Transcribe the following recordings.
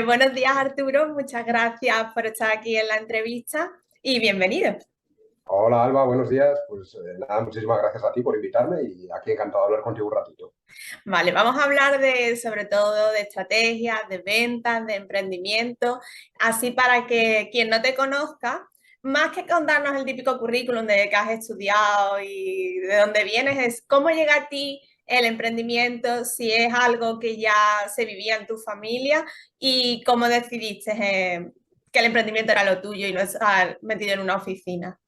Pues buenos días, Arturo. Muchas gracias por estar aquí en la entrevista y bienvenido. Hola Alba, buenos días. Pues nada, muchísimas gracias a ti por invitarme y aquí encantado de hablar contigo un ratito. Vale, vamos a hablar de, sobre todo, de estrategias, de ventas, de emprendimiento, así para que quien no te conozca, más que contarnos el típico currículum de qué has estudiado y de dónde vienes, es cómo llega a ti el emprendimiento, si es algo que ya se vivía en tu familia y cómo decidiste que el emprendimiento era lo tuyo y no estar metido en una oficina.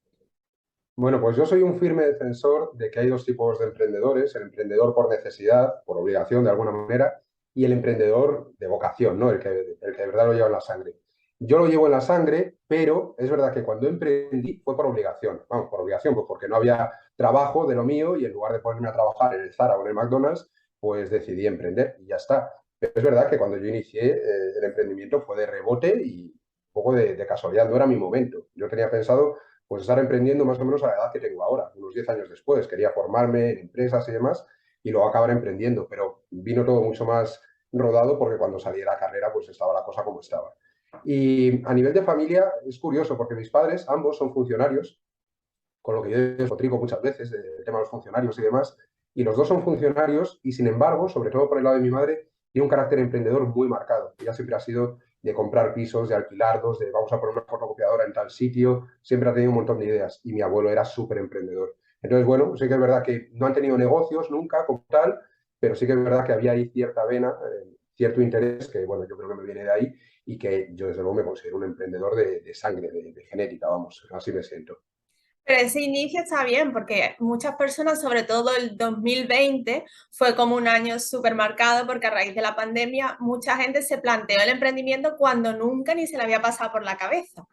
Bueno, pues yo soy un firme defensor de que hay dos tipos de emprendedores, el emprendedor por necesidad, por obligación de alguna manera, y el emprendedor de vocación, ¿no? El que de verdad lo lleva en la sangre. Yo lo llevo en la sangre, pero es verdad que cuando emprendí fue por obligación. Vamos, por obligación, pues porque no había trabajo de lo mío y en lugar de ponerme a trabajar en el Zara o en el McDonald's, pues decidí emprender y ya está. Pero es verdad que cuando yo inicié el emprendimiento fue de rebote y un poco de casualidad, no era mi momento. Yo tenía pensado pues estar emprendiendo más o menos a la edad que tengo ahora, unos 10 años después. Quería formarme en empresas y demás y luego acabar emprendiendo, pero vino todo mucho más rodado porque cuando salí de la carrera pues estaba la cosa como estaba. Y a nivel de familia es curioso porque mis padres ambos son funcionarios, con lo que yo despotrico muchas veces del tema de los funcionarios y demás, y los dos son funcionarios y sin embargo, sobre todo por el lado de mi madre, tiene un carácter emprendedor muy marcado. Ella siempre ha sido de comprar pisos, de alquilarlos, de vamos a poner una fotocopiadora en tal sitio, siempre ha tenido un montón de ideas y mi abuelo era súper emprendedor. Entonces, bueno, sí que es verdad que no han tenido negocios nunca como tal, pero sí que es verdad que había ahí cierta vena, cierto interés que, bueno, yo creo que me viene de ahí y que yo desde luego me considero un emprendedor de sangre, de genética, vamos, así me siento. Pero ese inicio está bien porque muchas personas, sobre todo el 2020, fue como un año súper marcado porque a raíz de la pandemia mucha gente se planteó el emprendimiento cuando nunca ni se le había pasado por la cabeza.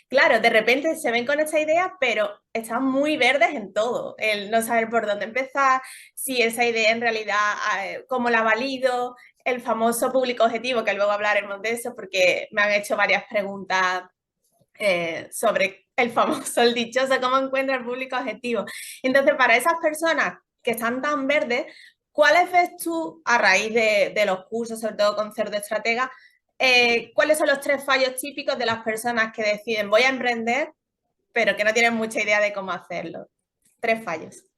Claro, de repente se ven con esta idea, pero están muy verdes en todo. El no saber por dónde empezar, si esa idea en realidad, cómo la valido, el famoso público objetivo, que luego hablaremos de eso porque me han hecho varias preguntas sobre el famoso, el dichoso, cómo encuentra el público objetivo. Entonces, para esas personas que están tan verdes, ¿cuáles ves tú a raíz de los cursos, sobre todo con Cerdo Estratega, cuáles son los tres fallos típicos de las personas que deciden voy a emprender, pero que no tienen mucha idea de cómo hacerlo? Tres fallos.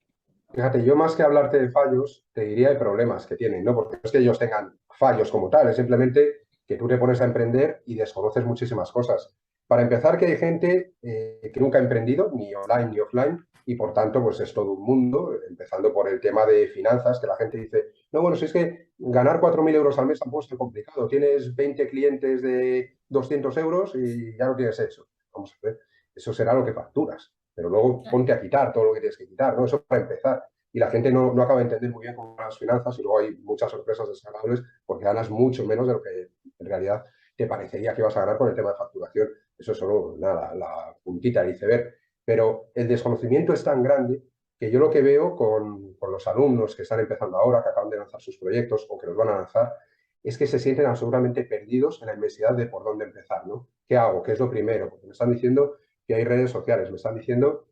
Fíjate, yo más que hablarte de fallos, te diría de problemas que tienen, ¿no? Porque no es que ellos tengan fallos como tal, es simplemente que tú te pones a emprender y desconoces muchísimas cosas. Para empezar, que hay gente que nunca ha emprendido, ni online ni offline, y por tanto, pues es todo un mundo, empezando por el tema de finanzas, que la gente dice, no, bueno, si es que ganar 4.000 euros al mes tampoco es tan complicado, tienes 20 clientes de 200 euros y ya lo tienes hecho. Vamos a ver, eso será lo que facturas, pero luego ponte a quitar todo lo que tienes que quitar, ¿no? Eso para empezar y la gente no acaba de entender muy bien cómo van las finanzas y luego hay muchas sorpresas desagradables porque ganas mucho menos de lo que en realidad te parecería que ibas a ganar con el tema de facturación. Eso es solo nada, la puntita del iceberg. Pero el desconocimiento es tan grande que yo lo que veo con los alumnos que están empezando ahora, que acaban de lanzar sus proyectos o que los van a lanzar, es que se sienten absolutamente perdidos en la inmensidad de por dónde empezar, ¿no? ¿Qué hago? ¿Qué es lo primero? Porque me están diciendo que hay redes sociales, me están diciendo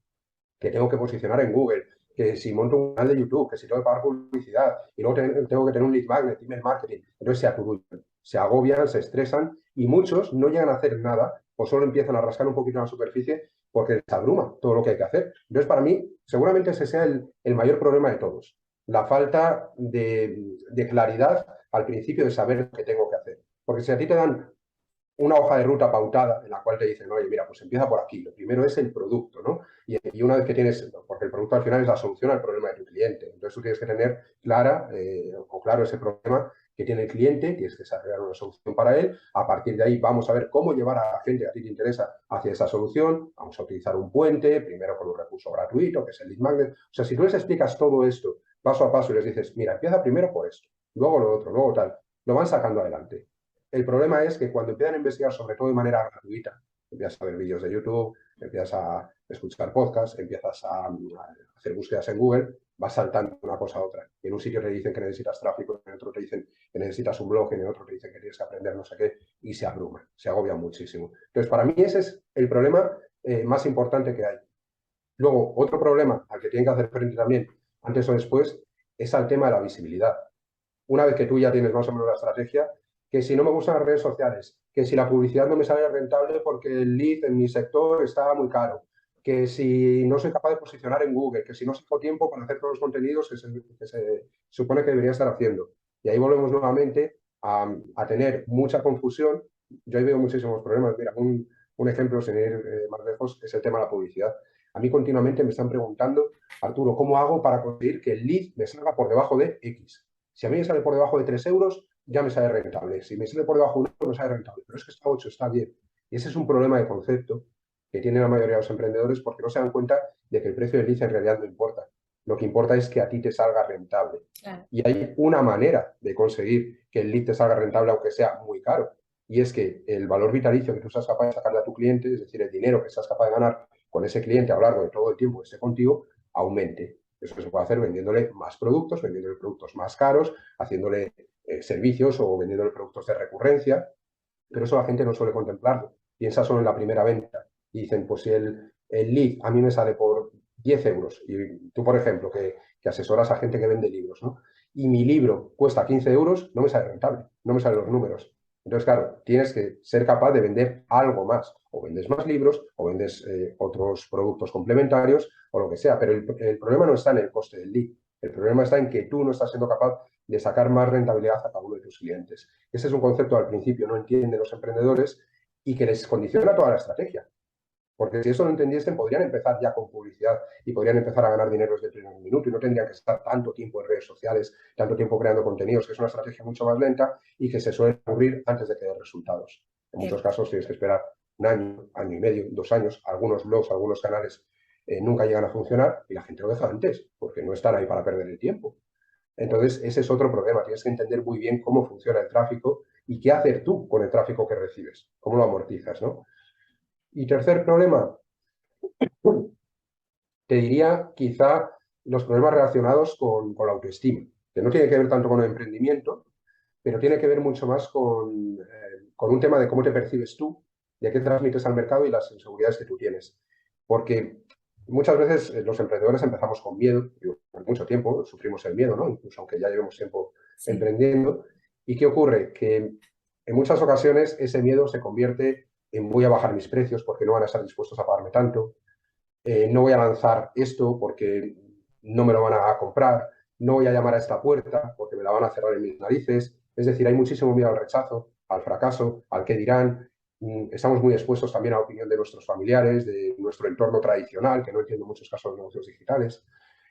que tengo que posicionar en Google, que si monto un canal de YouTube, que si tengo que pagar publicidad, y luego tengo que tener un lead magnet, email marketing. Entonces se aturullan, se agobian, se estresan y muchos no llegan a hacer nada o solo empiezan a rascar un poquito en la superficie porque les abruma todo lo que hay que hacer. Entonces, para mí, seguramente ese sea el mayor problema de todos. La falta de claridad al principio de saber lo que tengo que hacer. Porque si a ti te dan una hoja de ruta pautada en la cual te dicen, oye, mira, pues empieza por aquí. Lo primero es el producto, ¿no? Y una vez que tienes, porque el producto al final es la solución al problema de tu cliente. Entonces tú tienes que tener clara o claro ese problema que tiene el cliente, tienes que desarrollar una solución para él. A partir de ahí vamos a ver cómo llevar a la gente que a ti te interesa hacia esa solución. Vamos a utilizar un puente, primero con un recurso gratuito, que es el lead magnet. O sea, si tú les explicas todo esto paso a paso y les dices, mira, empieza primero por esto, luego lo otro, luego tal, lo van sacando adelante. El problema es que cuando empiezan a investigar, sobre todo de manera gratuita, empiezas a ver vídeos de YouTube, empiezas a escuchar podcasts, empiezas a hacer búsquedas en Google, vas saltando de una cosa a otra. Y en un sitio te dicen que necesitas tráfico, en otro te dicen que necesitas un blog, en otro te dicen que tienes que aprender no sé qué, y se abruman, se agobian muchísimo. Entonces, para mí ese es el problema más importante que hay. Luego, otro problema al que tienen que hacer frente también, antes o después, es al tema de la visibilidad. Una vez que tú ya tienes más o menos la estrategia, que si no me gustan las redes sociales, que si la publicidad no me sale rentable porque el lead en mi sector está muy caro, que si no soy capaz de posicionar en Google, que si no saco tiempo para hacer todos los contenidos que se supone que debería estar haciendo. Y ahí volvemos nuevamente a tener mucha confusión. Yo ahí veo muchísimos problemas. Mira, un ejemplo, sin ir más lejos, es el tema de la publicidad. A mí continuamente me están preguntando, Arturo, ¿cómo hago para conseguir que el lead me salga por debajo de X? Si a mí me sale por debajo de 3 euros, ya me sale rentable. Si me sale por debajo de 1 euro, me sale rentable. Pero es que está 8, está bien. Y ese es un problema de concepto que tiene la mayoría de los emprendedores porque no se dan cuenta de que el precio del lead en realidad no importa. Lo que importa es que a ti te salga rentable. Claro. Y hay una manera de conseguir que el lead te salga rentable, aunque sea muy caro. Y es que el valor vitalicio que tú seas capaz de sacarle a tu cliente, es decir, el dinero que seas capaz de ganar con ese cliente a lo largo de todo el tiempo que esté contigo, aumente. Eso se puede hacer vendiéndole más productos, vendiéndole productos más caros, haciéndole servicios o vendiéndole productos de recurrencia, pero eso la gente no suele contemplarlo. Piensa solo en la primera venta y dicen, pues si el lead a mí me sale por 10 euros y tú, por ejemplo, que asesoras a gente que vende libros, ¿no? Y mi libro cuesta 15 euros, no me sale rentable, no me salen los números. Entonces, claro, tienes que ser capaz de vender algo más. O vendes más libros, o vendes otros productos complementarios, o lo que sea. Pero el problema no está en el coste del lead. El problema está en que tú no estás siendo capaz de sacar más rentabilidad a cada uno de tus clientes. Ese es un concepto al principio no entienden los emprendedores y que les condiciona toda la estrategia. Porque si eso lo entendiesen, podrían empezar ya con publicidad y podrían empezar a ganar dinero desde el primer minuto y no tendrían que estar tanto tiempo en redes sociales, tanto tiempo creando contenidos, que es una estrategia mucho más lenta y que se suele ocurrir antes de que dé resultados. En muchos casos tienes que esperar un año, año y medio, 2 años. Algunos blogs, algunos canales nunca llegan a funcionar y la gente lo deja antes porque no están ahí para perder el tiempo. Entonces, ese es otro problema. Tienes que entender muy bien cómo funciona el tráfico y qué hacer tú con el tráfico que recibes, cómo lo amortizas, ¿no? Y tercer problema, te diría quizá los problemas relacionados con la autoestima, que no tiene que ver tanto con el emprendimiento, pero tiene que ver mucho más con un tema de cómo te percibes tú, de qué transmites al mercado y las inseguridades que tú tienes. Porque muchas veces los emprendedores empezamos con miedo, y por mucho tiempo sufrimos el miedo, ¿no? Incluso aunque ya llevemos tiempo Sí. emprendiendo. ¿Y qué ocurre? Que en muchas ocasiones ese miedo se convierte en voy a bajar mis precios porque no van a estar dispuestos a pagarme tanto, no voy a lanzar esto porque no me lo van a comprar, no voy a llamar a esta puerta porque me la van a cerrar en mis narices. Es decir, hay muchísimo miedo al rechazo, al fracaso, al qué dirán. Estamos muy expuestos también a la opinión de nuestros familiares, de nuestro entorno tradicional, que no entiende en muchos casos los negocios digitales.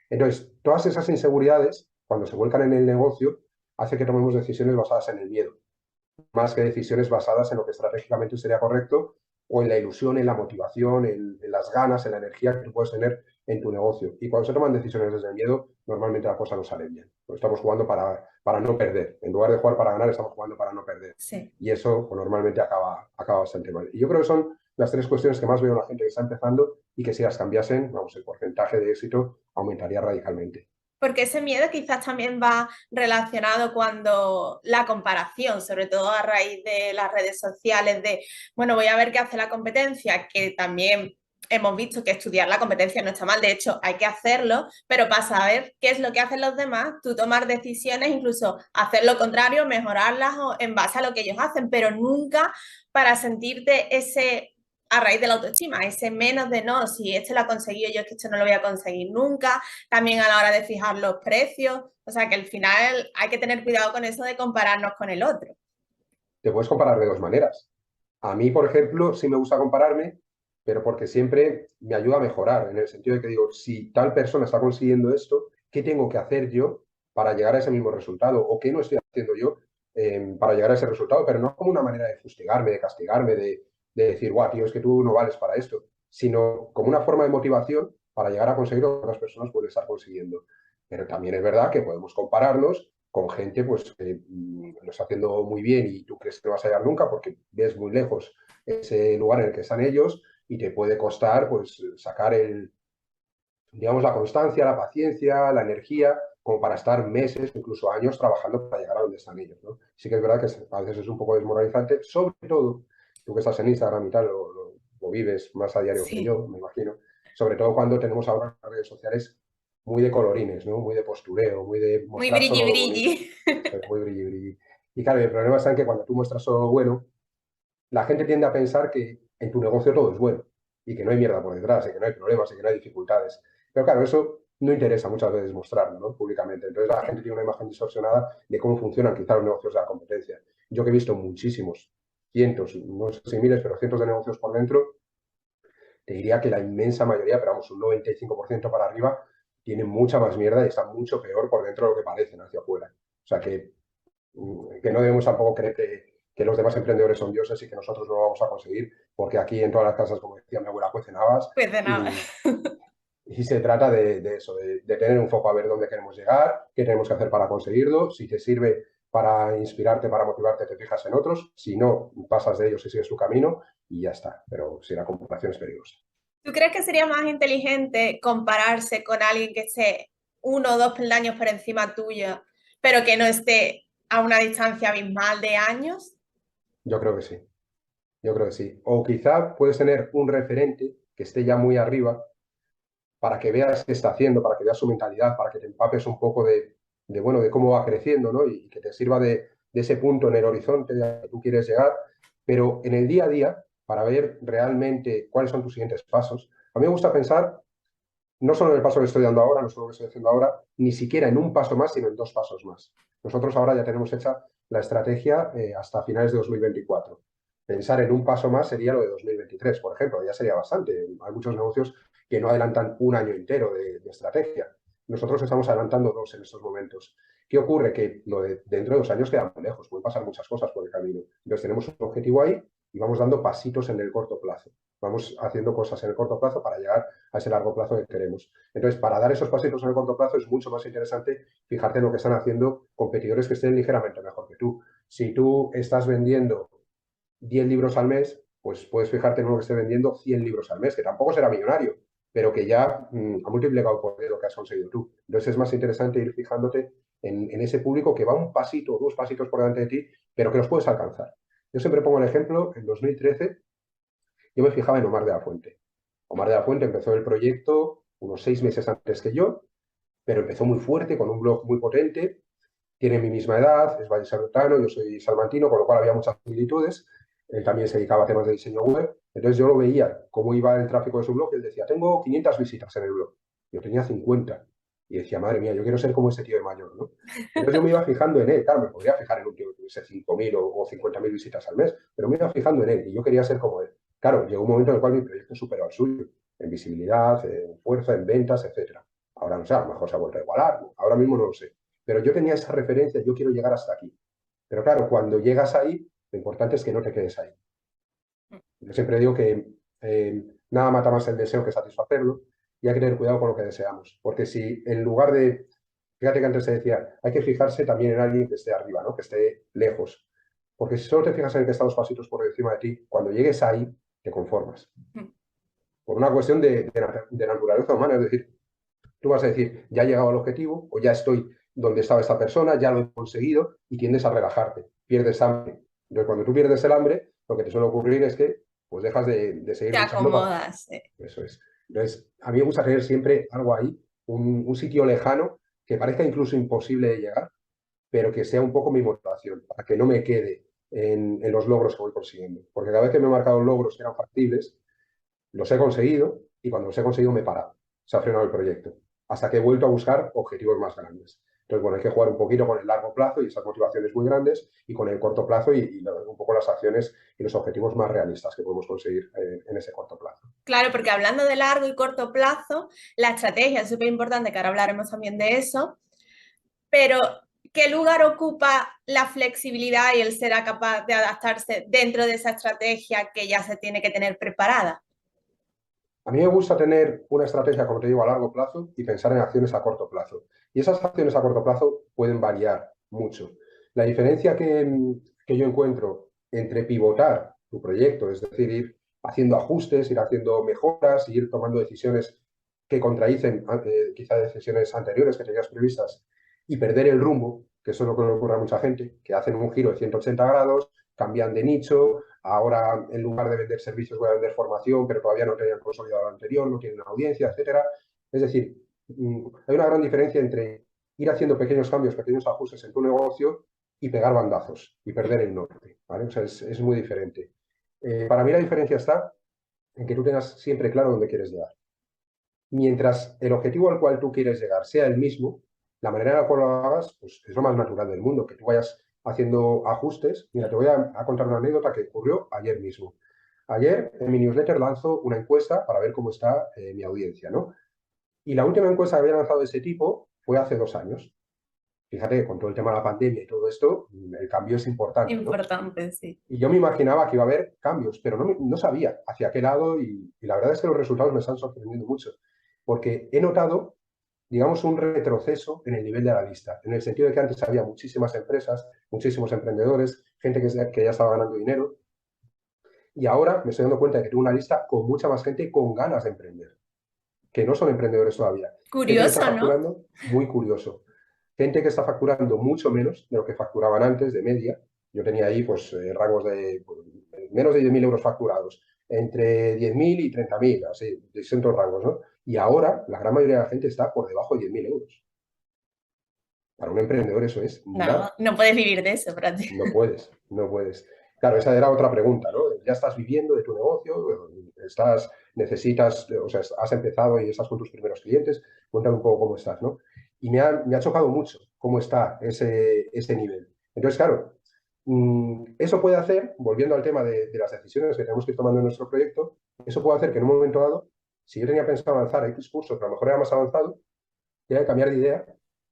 Entonces, todas esas inseguridades, cuando se vuelcan en el negocio, hace que tomemos decisiones basadas en el miedo más que decisiones basadas en lo que estratégicamente sería correcto o en la ilusión, en la motivación, en las ganas, en la energía que tú puedes tener en tu negocio. Y cuando se toman decisiones desde el miedo, normalmente la cosa no sale bien. Pues estamos jugando para no perder. En lugar de jugar para ganar, estamos jugando para no perder. Sí. Y eso pues, normalmente acaba bastante mal. Y yo creo que son las tres cuestiones que más veo en la gente que está empezando y que si las cambiasen, vamos, el porcentaje de éxito aumentaría radicalmente. Porque ese miedo quizás también va relacionado cuando la comparación, sobre todo a raíz de las redes sociales, de, bueno, voy a ver qué hace la competencia, que también hemos visto que estudiar la competencia no está mal, de hecho hay que hacerlo, pero para saber qué es lo que hacen los demás, tú tomar decisiones, incluso hacer lo contrario, mejorarlas en base a lo que ellos hacen, pero nunca para sentirte ese a raíz de la autoestima, ese menos de no, si este lo ha conseguido, yo es que esto no lo voy a conseguir nunca, también a la hora de fijar los precios, o sea que al final hay que tener cuidado con eso de compararnos con el otro. Te puedes comparar de dos maneras. A mí, por ejemplo, sí me gusta compararme, pero porque siempre me ayuda a mejorar, en el sentido de que digo, si tal persona está consiguiendo esto, ¿qué tengo que hacer yo para llegar a ese mismo resultado? ¿O qué no estoy haciendo yo para llegar a ese resultado? Pero no como una manera de fustigarme, de castigarme, de decir, guau, tío, es que tú no vales para esto, sino como una forma de motivación para llegar a conseguir lo que otras personas pueden estar consiguiendo. Pero también es verdad que podemos compararnos con gente pues, que lo está haciendo muy bien y tú crees que no vas a llegar nunca porque ves muy lejos ese lugar en el que están ellos y te puede costar pues, sacar digamos, la constancia, la paciencia, la energía, como para estar meses, incluso años trabajando para llegar a donde están ellos, ¿no? Sí que es verdad que a veces es un poco desmoralizante, sobre todo, tú que estás en Instagram y tal, lo vives más a diario que Sí, yo, me imagino, sobre todo cuando tenemos ahora las redes sociales muy de colorines, ¿no? Muy de postureo, muy de muy mostrar brilli solo lo bonito, brilli. muy brilli, brilli. Y claro, el problema está en que cuando tú muestras solo lo bueno, la gente tiende a pensar que en tu negocio todo es bueno y que no hay mierda por detrás, y que no hay problemas, y que no hay dificultades. Pero claro, eso no interesa muchas veces mostrarlo, ¿no? Públicamente. Entonces la gente tiene una imagen distorsionada de cómo funcionan quizá los negocios de la competencia. Yo que he visto muchísimos, cientos, no sé si miles, pero cientos de negocios por dentro, te diría que la inmensa mayoría, pero vamos, un 95% para arriba, tienen mucha más mierda y están mucho peor por dentro de lo que parecen hacia afuera. O sea que no debemos tampoco creer que los demás emprendedores son dioses y que nosotros no lo vamos a conseguir, porque aquí en todas las casas, como decía mi abuela, cuecen habas Pues de nada. y se trata de eso, de tener un foco a ver dónde queremos llegar, qué tenemos que hacer para conseguirlo, si te sirve para inspirarte, para motivarte, te fijas en otros, si no, pasas de ellos y sigues tu camino y ya está, pero si la comparación es peligrosa. ¿Tú crees que sería más inteligente compararse con alguien que esté 1 o 2 peldaños por encima tuya, pero que no esté a una distancia abismal de años? Yo creo que sí, yo creo que sí. O quizá puedes tener un referente que esté ya muy arriba para que veas qué está haciendo, para que veas su mentalidad, para que te empapes un poco bueno, de cómo va creciendo, ¿no? Y que te sirva de ese punto en el horizonte al que tú quieres llegar, pero en el día a día, para ver realmente cuáles son tus siguientes pasos. A mí me gusta pensar no solo en el paso que estoy dando ahora, no solo lo que estoy haciendo ahora, ni siquiera en un paso más, sino en 2 pasos más. Nosotros ahora ya tenemos hecha la estrategia hasta finales de 2024. Pensar en un paso más sería lo de 2023, por ejemplo, ya sería bastante. Hay muchos negocios que no adelantan un año entero de estrategia. Nosotros estamos adelantando 2 en estos momentos. ¿Qué ocurre? Que dentro de 2 años queda muy lejos, pueden pasar muchas cosas por el camino. Entonces tenemos un objetivo ahí y vamos dando pasitos en el corto plazo. Vamos haciendo cosas en el corto plazo para llegar a ese largo plazo que queremos. Entonces, para dar esos pasitos en el corto plazo es mucho más interesante fijarte en lo que están haciendo competidores que estén ligeramente mejor que tú. Si tú estás vendiendo 10 libros al mes, pues puedes fijarte en uno que esté vendiendo 100 libros al mes, que tampoco será millonario, pero que ya ha multiplicado por lo que has conseguido tú. Entonces es más interesante ir fijándote en ese público que va un pasito o 2 pasitos por delante de ti, pero que los puedes alcanzar. Yo siempre pongo el ejemplo, en 2013 yo me fijaba en Omar de la Fuente. Omar de la Fuente empezó el proyecto unos 6 meses antes que yo, pero empezó muy fuerte, con un blog muy potente, tiene mi misma edad, es vallisoletano, yo soy salmantino, con lo cual había muchas similitudes. Él también se dedicaba a temas de diseño web. Entonces yo lo veía, cómo iba el tráfico de su blog, y él decía, tengo 500 visitas en el blog. Yo tenía 50. Y decía, madre mía, yo quiero ser como ese tío de mayor, ¿no? Entonces yo me iba fijando en él. Claro, me podría fijar en un tío que tuviese 5.000 o 50.000 visitas al mes, pero me iba fijando en él y yo quería ser como él. Claro, llegó un momento en el cual mi proyecto superó al suyo, en visibilidad, en fuerza, en ventas, etcétera. Ahora no sé, a lo mejor se ha vuelto a igualar, ahora mismo no lo sé. Pero yo tenía esa referencia, yo quiero llegar hasta aquí. Pero claro, cuando llegas ahí, lo importante es que no te quedes ahí. Yo siempre digo que nada mata más el deseo que satisfacerlo y hay que tener cuidado con lo que deseamos. Porque si en lugar de, fíjate que antes se decía, hay que fijarse también en alguien que esté arriba, ¿no? Que esté lejos. Porque si solo te fijas en el que está 2 pasitos por encima de ti, cuando llegues ahí, te conformas. Por una cuestión de naturaleza humana, es decir, tú vas a decir, ya he llegado al objetivo o ya estoy donde estaba esta persona, ya lo he conseguido y tiendes a relajarte, pierdes hambre. Entonces, cuando tú pierdes el hambre, lo que te suele ocurrir es que pues dejas de seguir Te luchando para... acomodas. Eso es. Entonces, a mí me gusta tener siempre algo ahí, un sitio lejano que parezca incluso imposible de llegar, pero que sea un poco mi motivación, para que no me quede en los logros que voy consiguiendo. Porque cada vez que me he marcado logros que eran factibles, los he conseguido y cuando los he conseguido me he parado. Se ha frenado el proyecto. Hasta que he vuelto a buscar objetivos más grandes. Entonces, bueno, hay que jugar un poquito con el largo plazo y esas motivaciones muy grandes y con el corto plazo y un poco las acciones y los objetivos más realistas que podemos conseguir en ese corto plazo. Claro, porque hablando de largo y corto plazo, la estrategia es súper importante, que ahora hablaremos también de eso, pero ¿qué lugar ocupa la flexibilidad y el ser capaz de adaptarse dentro de esa estrategia que ya se tiene que tener preparada? A mí me gusta tener una estrategia, como te digo, a largo plazo y pensar en acciones a corto plazo. Y esas acciones a corto plazo pueden variar mucho. La diferencia que yo encuentro entre pivotar tu proyecto, es decir, ir haciendo ajustes, ir haciendo mejoras, ir tomando decisiones que contradicen quizá decisiones anteriores que tenías previstas y perder el rumbo, que eso es lo que le ocurre a mucha gente, que hacen un giro de 180 grados, cambian de nicho, ahora en lugar de vender servicios voy a vender formación, pero todavía no tenían consolidado lo anterior, no tienen audiencia, etcétera. Es decir, hay una gran diferencia entre ir haciendo pequeños cambios, pequeños ajustes en tu negocio y pegar bandazos y perder el norte, ¿vale? O sea, es muy diferente. Para mí la diferencia está en que tú tengas siempre claro dónde quieres llegar. Mientras el objetivo al cual tú quieres llegar sea el mismo, la manera en la cual lo hagas, pues es lo más natural del mundo, que tú vayas haciendo ajustes. Mira, te voy a contar una anécdota que ocurrió ayer mismo. Ayer en mi newsletter lanzo una encuesta para ver cómo está mi audiencia, ¿no? Y la última encuesta que había lanzado de ese tipo fue hace 2 años. Fíjate que con todo el tema de la pandemia y todo esto, el cambio es importante, ¿no? Importante, sí. Y yo me imaginaba que iba a haber cambios, pero no sabía hacia qué lado y la verdad es que los resultados me están sorprendiendo mucho, porque he notado, digamos, un retroceso en el nivel de la lista, en el sentido de que antes había muchísimas empresas, muchísimos emprendedores, gente que ya estaba ganando dinero, y ahora me estoy dando cuenta de que tengo una lista con mucha más gente con ganas de emprender, que no son emprendedores todavía. Gente que está Curioso, ¿no? facturando, muy curioso. Gente que está facturando mucho menos de lo que facturaban antes, de media. Yo tenía ahí pues rangos de pues, menos de 10.000 euros facturados, entre 10.000 y 30.000, así, distintos rangos, ¿no? Y ahora la gran mayoría de la gente está por debajo de 10.000 euros. Para un emprendedor eso es No, nada. no puedes vivir de eso, No puedes, no puedes. Claro, esa era otra pregunta, ¿no? Ya estás viviendo de tu negocio, necesitas, o sea, has empezado y estás con tus primeros clientes, cuéntame un poco cómo estás, ¿no? Y me ha chocado mucho cómo está ese nivel. Entonces, claro, eso puede hacer, volviendo al tema de las decisiones que tenemos que ir tomando en nuestro proyecto, eso puede hacer que en un momento dado, si yo tenía pensado avanzar X curso, pero a lo mejor era más avanzado, tenga que cambiar de idea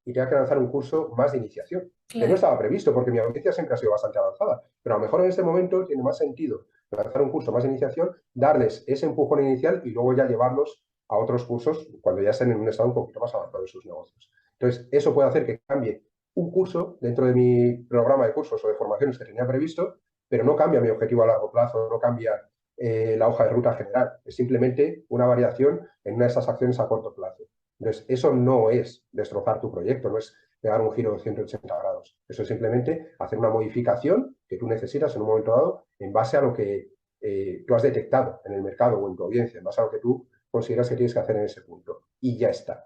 y tenga que lanzar un curso más de iniciación, que no claro. estaba previsto porque mi audiencia siempre ha sido bastante avanzada, pero a lo mejor en este momento tiene más sentido lanzar un curso más de iniciación, darles ese empujón inicial y luego ya llevarlos a otros cursos cuando ya estén en un estado un poquito más avanzado en sus negocios. Entonces, eso puede hacer que cambie un curso dentro de mi programa de cursos o de formaciones que tenía previsto, pero no cambia mi objetivo a largo plazo, no cambia la hoja de ruta general. Es simplemente una variación en una de esas acciones a corto plazo. Entonces, eso no es destrozar tu proyecto, no es pegar un giro de 180 grados. Eso es simplemente hacer una modificación que tú necesitas en un momento dado en base a lo que tú has detectado en el mercado o en tu audiencia, en base a lo que tú consideras que tienes que hacer en ese punto. Y ya está.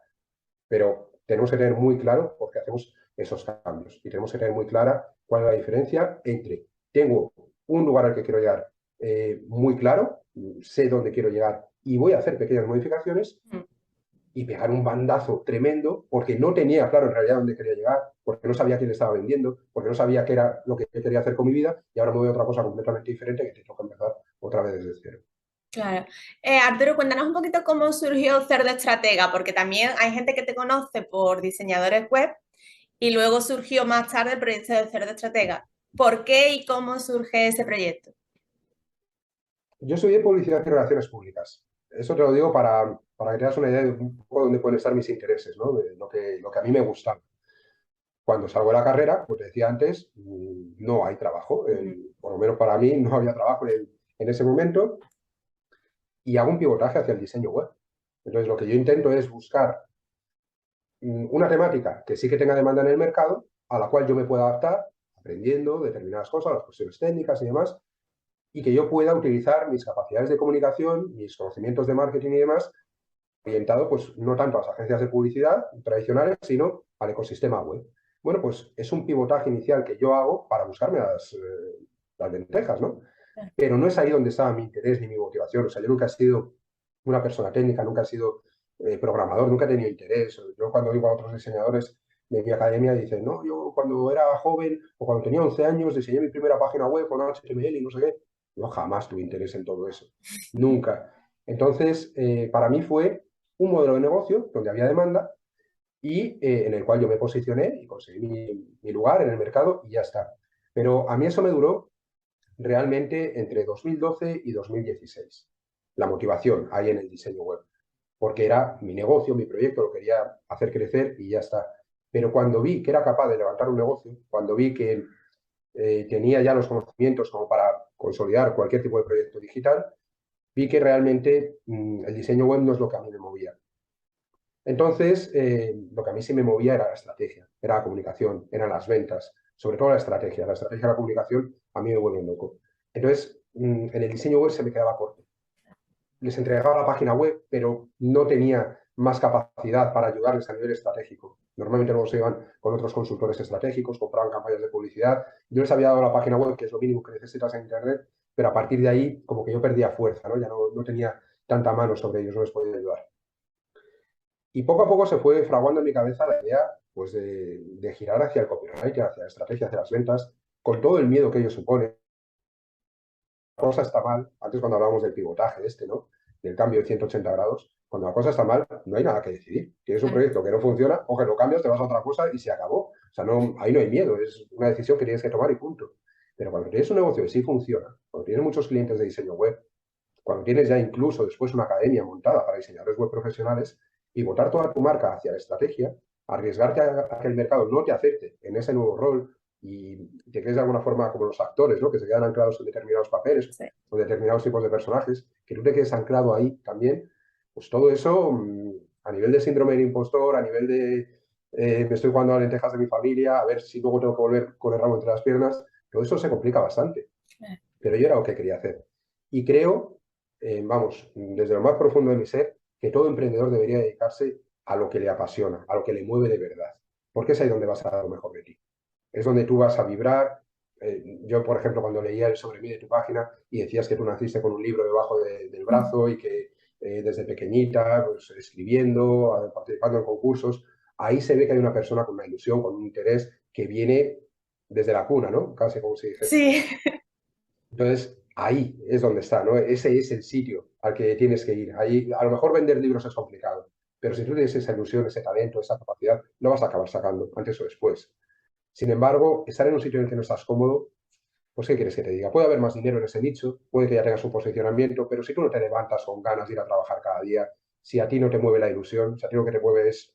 Pero tenemos que tener muy claro por qué hacemos esos cambios. Y tenemos que tener muy clara cuál es la diferencia entre tengo un lugar al que quiero llegar muy claro, sé dónde quiero llegar y voy a hacer pequeñas modificaciones Mm. y pegar un bandazo tremendo porque no tenía claro en realidad dónde quería llegar, porque no sabía quién le estaba vendiendo, porque no sabía qué era lo que quería hacer con mi vida y ahora me voy a otra cosa completamente diferente que te toca empezar otra vez desde cero. Claro. Arturo, cuéntanos un poquito cómo surgió Cerdo Estratega, porque también hay gente que te conoce por diseñadores web y luego surgió más tarde el proyecto de Cerdo Estratega. ¿Por qué y cómo surge ese proyecto? Yo estudié publicidad y relaciones públicas. Eso te lo digo para que tengas una idea de un poco dónde pueden estar mis intereses, ¿no? De lo que a mí me gusta. Cuando salgo de la carrera, pues decía antes, no hay trabajo. Por lo menos para mí no había trabajo en ese momento y hago un pivotaje hacia el diseño web. Entonces, lo que yo intento es buscar una temática que sí que tenga demanda en el mercado, a la cual yo me pueda adaptar, aprendiendo determinadas cosas, las cuestiones técnicas y demás, y que yo pueda utilizar mis capacidades de comunicación, mis conocimientos de marketing y demás, orientado pues no tanto a las agencias de publicidad tradicionales, sino al ecosistema web. Bueno, pues es un pivotaje inicial que yo hago para buscarme las lentejas, ¿no? Pero no es ahí donde estaba mi interés ni mi motivación. O sea, yo nunca he sido una persona técnica, nunca he sido programador, nunca he tenido interés. Yo cuando digo a otros diseñadores de mi academia dicen, no, yo cuando era joven o cuando tenía 11 años diseñé mi primera página web con HTML y no sé qué. Yo jamás tuve interés en todo eso. Nunca. Entonces, para mí fue un modelo de negocio donde había demanda y en el cual yo me posicioné y conseguí mi lugar en el mercado y ya está. Pero a mí eso me duró realmente entre 2012 y 2016. La motivación ahí en el diseño web, porque era mi negocio, mi proyecto, lo quería hacer crecer y ya está. Pero cuando vi que era capaz de levantar un negocio, cuando vi que tenía ya los conocimientos como para consolidar cualquier tipo de proyecto digital, vi que realmente el diseño web no es lo que a mí me movía. Entonces, lo que a mí sí me movía era la estrategia, era la comunicación, eran las ventas, sobre todo la estrategia. La estrategia de la comunicación a mí me vuelve loco. Entonces, en el diseño web se me quedaba corto. Les entregaba la página web, pero no tenía más capacidad para ayudarles a nivel estratégico. Normalmente luego se iban con otros consultores estratégicos, compraban campañas de publicidad. Yo les había dado la página web, que es lo mínimo que necesitas en Internet, pero a partir de ahí como que yo perdía fuerza, ¿no? Ya no tenía tanta mano sobre ellos, no les podía ayudar. Y poco a poco se fue fraguando en mi cabeza la idea pues, de girar hacia el copyright, hacia la estrategia, hacia las ventas, con todo el miedo que ello supone. La cosa está mal, antes cuando hablábamos del pivotaje ¿no? Del cambio de 180 grados, cuando la cosa está mal, no hay nada que decidir. Tienes un proyecto que no funciona, o que lo cambias, te vas a otra cosa y se acabó. O sea, no, ahí no hay miedo, es una decisión que tienes que tomar y punto. Pero cuando tienes un negocio que sí funciona, cuando tienes muchos clientes de diseño web, cuando tienes ya incluso después una academia montada para diseñadores web profesionales, y botar toda tu marca hacia la estrategia, arriesgarte a que el mercado no te acepte en ese nuevo rol y te quedes de alguna forma como los actores, ¿no? Que se quedan anclados en determinados papeles Sí. o determinados tipos de personajes, que tú te quedes anclado ahí también, pues todo eso a nivel de síndrome del impostor, a nivel de me estoy jugando a las lentejas de mi familia, a ver si luego tengo que volver con el ramo entre las piernas, todo eso se complica bastante. Pero yo era lo que quería hacer. Y creo, vamos, desde lo más profundo de mi ser, que todo emprendedor debería dedicarse a lo que le apasiona, a lo que le mueve de verdad. Porque es ahí donde vas a dar lo mejor de ti. Es donde tú vas a vibrar. Yo, por ejemplo, cuando leía el sobre mí de tu página y decías que tú naciste con un libro debajo del brazo y que desde pequeñita, pues, escribiendo, participando en concursos, ahí se ve que hay una persona con una ilusión, con un interés que viene desde la cuna, ¿no? Casi como si dijese. Sí, Entonces, ahí es donde está, ¿no? Ese es el sitio al que tienes que ir. Ahí, a lo mejor vender libros es complicado, pero si tú tienes esa ilusión, ese talento, esa capacidad, lo vas a acabar sacando antes o después. Sin embargo, estar en un sitio en el que no estás cómodo, pues ¿qué quieres que te diga? Puede haber más dinero en ese nicho, puede que ya tengas un posicionamiento, pero si tú no te levantas con ganas de ir a trabajar cada día, si a ti no te mueve la ilusión, si a ti lo que te mueve es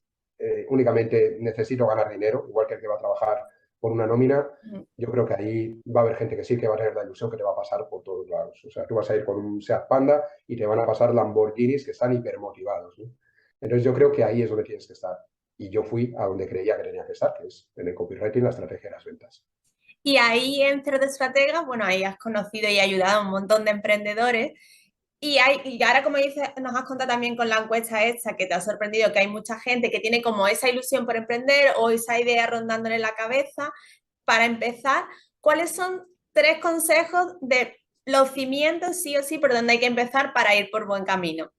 únicamente necesito ganar dinero, igual que el que va a trabajar por una nómina, yo creo que ahí va a haber gente que sí que va a tener la ilusión que te va a pasar por todos lados. O sea, tú vas a ir con un Seat Panda y te van a pasar Lamborghinis que están hipermotivados, ¿no? Entonces yo creo que ahí es donde tienes que estar. Y yo fui a donde creía que tenía que estar, que es en el copywriting, la estrategia de las ventas. y ahí en Cero de Estratega, bueno, ahí has conocido y ayudado a un montón de emprendedores. Y ahora, como dices, nos has contado también con la encuesta esta, que te ha sorprendido que hay mucha gente que tiene como esa ilusión por emprender o esa idea rondándole en la cabeza. Para empezar, ¿cuáles son tres consejos de los cimientos, sí o sí, por donde hay que empezar para ir por buen camino?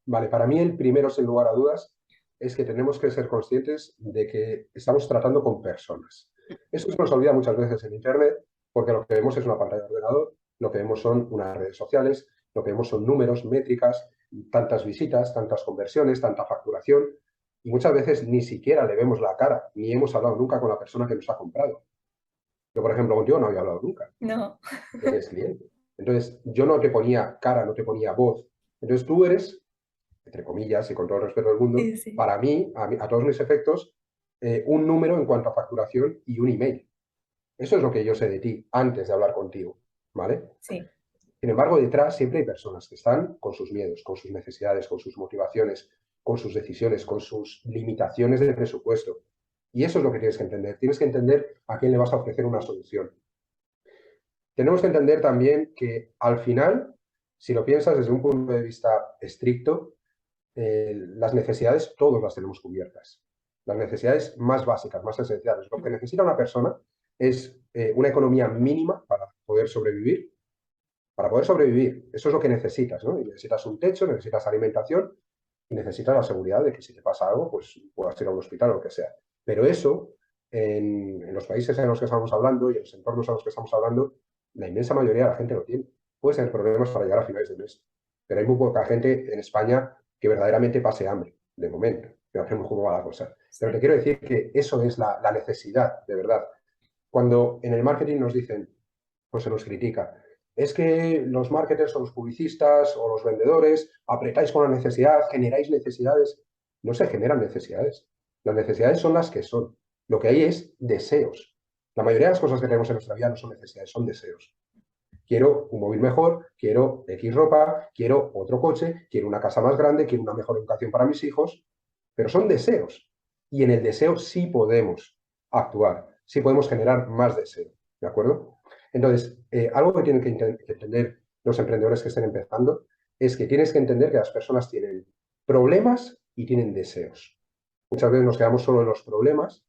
Vale, para mí el primero, sin lugar a dudas, es que tenemos que ser conscientes de que estamos tratando con personas. Eso se nos olvida muchas veces en Internet, porque lo que vemos es una pantalla de ordenador, lo que vemos son unas redes sociales, lo que vemos son números, métricas, tantas visitas, tantas conversiones, tanta facturación, y muchas veces ni siquiera le vemos la cara, ni hemos hablado nunca con la persona que nos ha comprado. Yo, por ejemplo, contigo no había hablado nunca, No. eres cliente. Entonces, yo no te ponía cara, no te ponía voz. Entonces, tú eres entre comillas y con todo el respeto del mundo, Sí, sí. para mí, a todos mis efectos, un número en cuanto a facturación y un email. Eso es lo que yo sé de ti antes de hablar contigo, ¿vale? Sí. Sin embargo, detrás siempre hay personas que están con sus miedos, con sus necesidades, con sus motivaciones, con sus decisiones, con sus limitaciones de presupuesto. Y eso es lo que tienes que entender. Tienes que entender a quién le vas a ofrecer una solución. Tenemos que entender también que al final, si lo piensas desde un punto de vista estricto, las necesidades todos las tenemos cubiertas. Las necesidades más básicas, más esenciales. Lo que necesita una persona es una economía mínima para poder sobrevivir. Para poder sobrevivir, eso es lo que necesitas, ¿no? Y necesitas un techo, necesitas alimentación y necesitas la seguridad de que si te pasa algo, pues puedas ir a un hospital o lo que sea. Pero eso, en los países en los que estamos hablando y en los entornos en los que estamos hablando, la inmensa mayoría de la gente lo tiene. Puedes tener problemas para llegar a finales de mes, pero hay muy poca gente en España que verdaderamente pase hambre, de momento. Que hacemos cómo va la cosa. Pero te Sí. quiero decir que eso es la necesidad, de verdad. Cuando en el marketing nos dicen, pues se nos critica, es que los marketers o los publicistas o los vendedores apretáis con la necesidad, generáis necesidades. No se generan necesidades. Las necesidades son las que son. Lo que hay es deseos. La mayoría de las cosas que tenemos en nuestra vida no son necesidades, son deseos. Quiero un móvil mejor, quiero X ropa, quiero otro coche, quiero una casa más grande, quiero una mejor educación para mis hijos, pero son deseos. Y en el deseo sí podemos actuar, sí podemos generar más deseo, ¿de acuerdo? Entonces, algo que tienen que entender los emprendedores que estén empezando es que tienes que entender que las personas tienen problemas y tienen deseos. Muchas veces nos quedamos solo en los problemas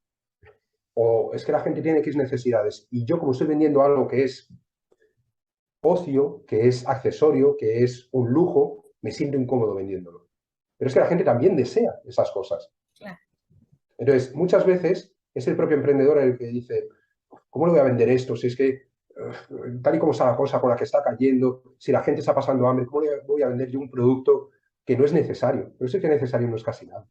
o es que la gente tiene X necesidades y yo como estoy vendiendo algo que es ocio, que es accesorio, que es un lujo, me siento incómodo vendiéndolo. Pero es que la gente también desea esas cosas. Claro. Entonces, muchas veces es el propio emprendedor el que dice, ¿cómo le voy a vender esto? Si es que tal y como está la cosa con la que está cayendo, si la gente está pasando hambre, ¿cómo le voy a vender yo un producto que no es necesario? Pero sí que necesario no es casi nada.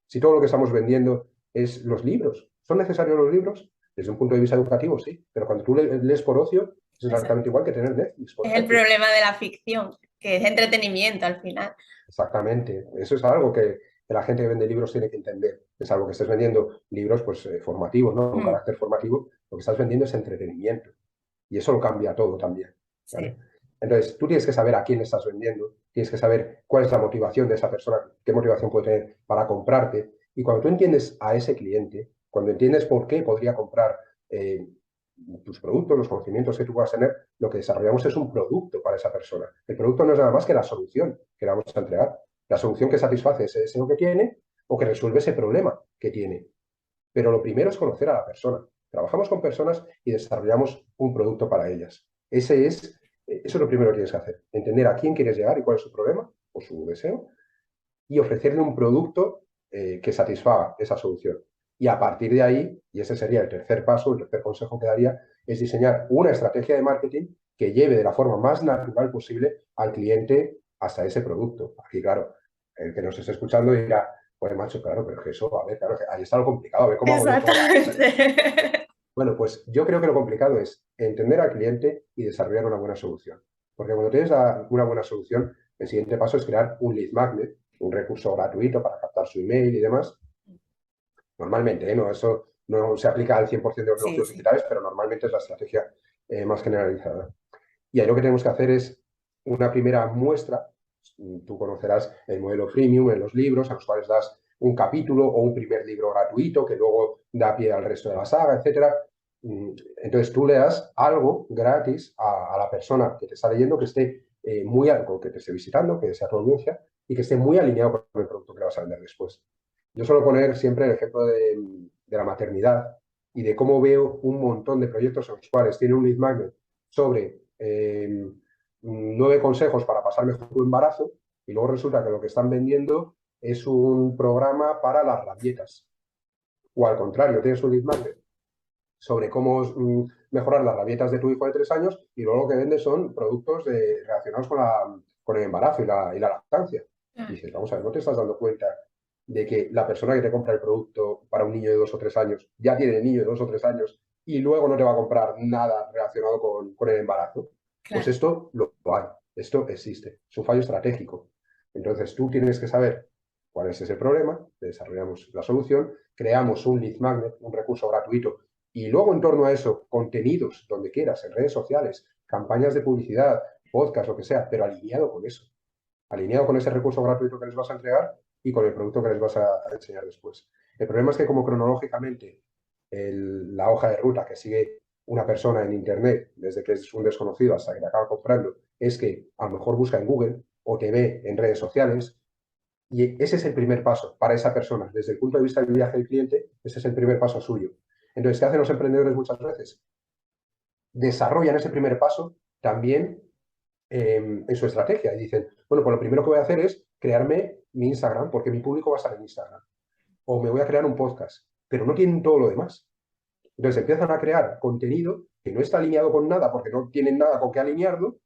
Si todo lo que estamos vendiendo es los libros, ¿son necesarios los libros? Desde un punto de vista educativo, sí, pero cuando tú lees por ocio, es exactamente igual que tener Netflix, por Es el ejemplo. problema de la ficción, que es entretenimiento al final. Exactamente. Eso es algo que la gente que vende libros tiene que entender. Es algo que estés vendiendo libros pues, formativos, ¿no? Con Mm, carácter formativo. Lo que estás vendiendo es entretenimiento. Y eso lo cambia todo también. ¿Vale? sí. Entonces, tú tienes que saber a quién estás vendiendo, tienes que saber cuál es la motivación de esa persona, qué motivación puede tener para comprarte. Y cuando tú entiendes a ese cliente, cuando entiendes por qué podría comprar eh, tus productos, los conocimientos que tú puedas tener, lo que desarrollamos es un producto para esa persona. El producto no es nada más que la solución que le vamos a entregar. La solución que satisface ese deseo que tiene o que resuelve ese problema que tiene. Pero lo primero es conocer a la persona. Trabajamos con personas y desarrollamos un producto para ellas. Eso es lo primero que tienes que hacer. Entender a quién quieres llegar y cuál es su problema o su deseo y ofrecerle un producto que satisfaga esa solución. Y a partir de ahí, y ese sería el tercer paso, el tercer consejo que daría, es diseñar una estrategia de marketing que lleve de la forma más natural posible al cliente hasta ese producto. Aquí, claro, el que nos esté escuchando dirá, pues macho, claro, pero es que eso, a ver, claro, ahí está lo complicado, a ver cómo hago yo toda la cosa. Exactamente. Bueno, pues yo creo que lo complicado es entender al cliente y desarrollar una buena solución. Porque cuando tienes una buena solución, el siguiente paso es crear un lead magnet, un recurso gratuito para captar su email y demás. Normalmente, ¿eh? No, eso no se aplica al 100% de los Sí, negocios sí. digitales, pero normalmente es la estrategia más generalizada. Y ahí lo que tenemos que hacer es una primera muestra. Tú conocerás el modelo freemium en los libros, a los cuales das un capítulo o un primer libro gratuito que luego da pie al resto de la saga, etcétera. Entonces tú le das algo gratis a la persona que te está leyendo que esté muy algo, que te esté visitando, que sea tu audiencia y que esté muy alineado con el producto que le vas a vender después. Yo suelo poner siempre el ejemplo de la maternidad y de cómo veo un montón de proyectos en los cuales tiene un lead magnet sobre 9 consejos para pasar mejor tu embarazo y luego resulta que lo que están vendiendo es un programa para las rabietas. O al contrario, tienes un lead magnet sobre cómo mejorar las rabietas de tu hijo de 3 años y luego lo que vende son productos relacionados con el embarazo y la lactancia. Y dices, vamos a ver, ¿no te estás dando cuenta de que la persona que te compra el producto para un niño de 2 o 3 años ya tiene el niño de 2 o 3 años y luego no te va a comprar nada relacionado con el embarazo? Pues Claro. esto lo hay, esto existe, es un fallo estratégico. Entonces tú tienes que saber cuál es ese problema, desarrollamos la solución, creamos un lead magnet, un recurso gratuito y luego en torno a eso, contenidos donde quieras, en redes sociales, campañas de publicidad, podcast, lo que sea, pero alineado con eso, alineado con ese recurso gratuito que les vas a entregar y con el producto que les vas a enseñar después. El problema es que como cronológicamente la hoja de ruta que sigue una persona en Internet, desde que es un desconocido hasta que te acaba comprando, es que a lo mejor busca en Google o te ve en redes sociales. Y ese es el primer paso para esa persona. Desde el punto de vista del viaje del cliente, ese es el primer paso suyo. Entonces, ¿qué hacen los emprendedores muchas veces? Desarrollan ese primer paso también en su estrategia y dicen, bueno, pues lo primero que voy a hacer es crearme mi Instagram porque mi público va a estar en Instagram. O me voy a crear un podcast, pero no tienen todo lo demás. Entonces empiezan a crear contenido que no está alineado con nada porque no tienen nada con qué alinearlo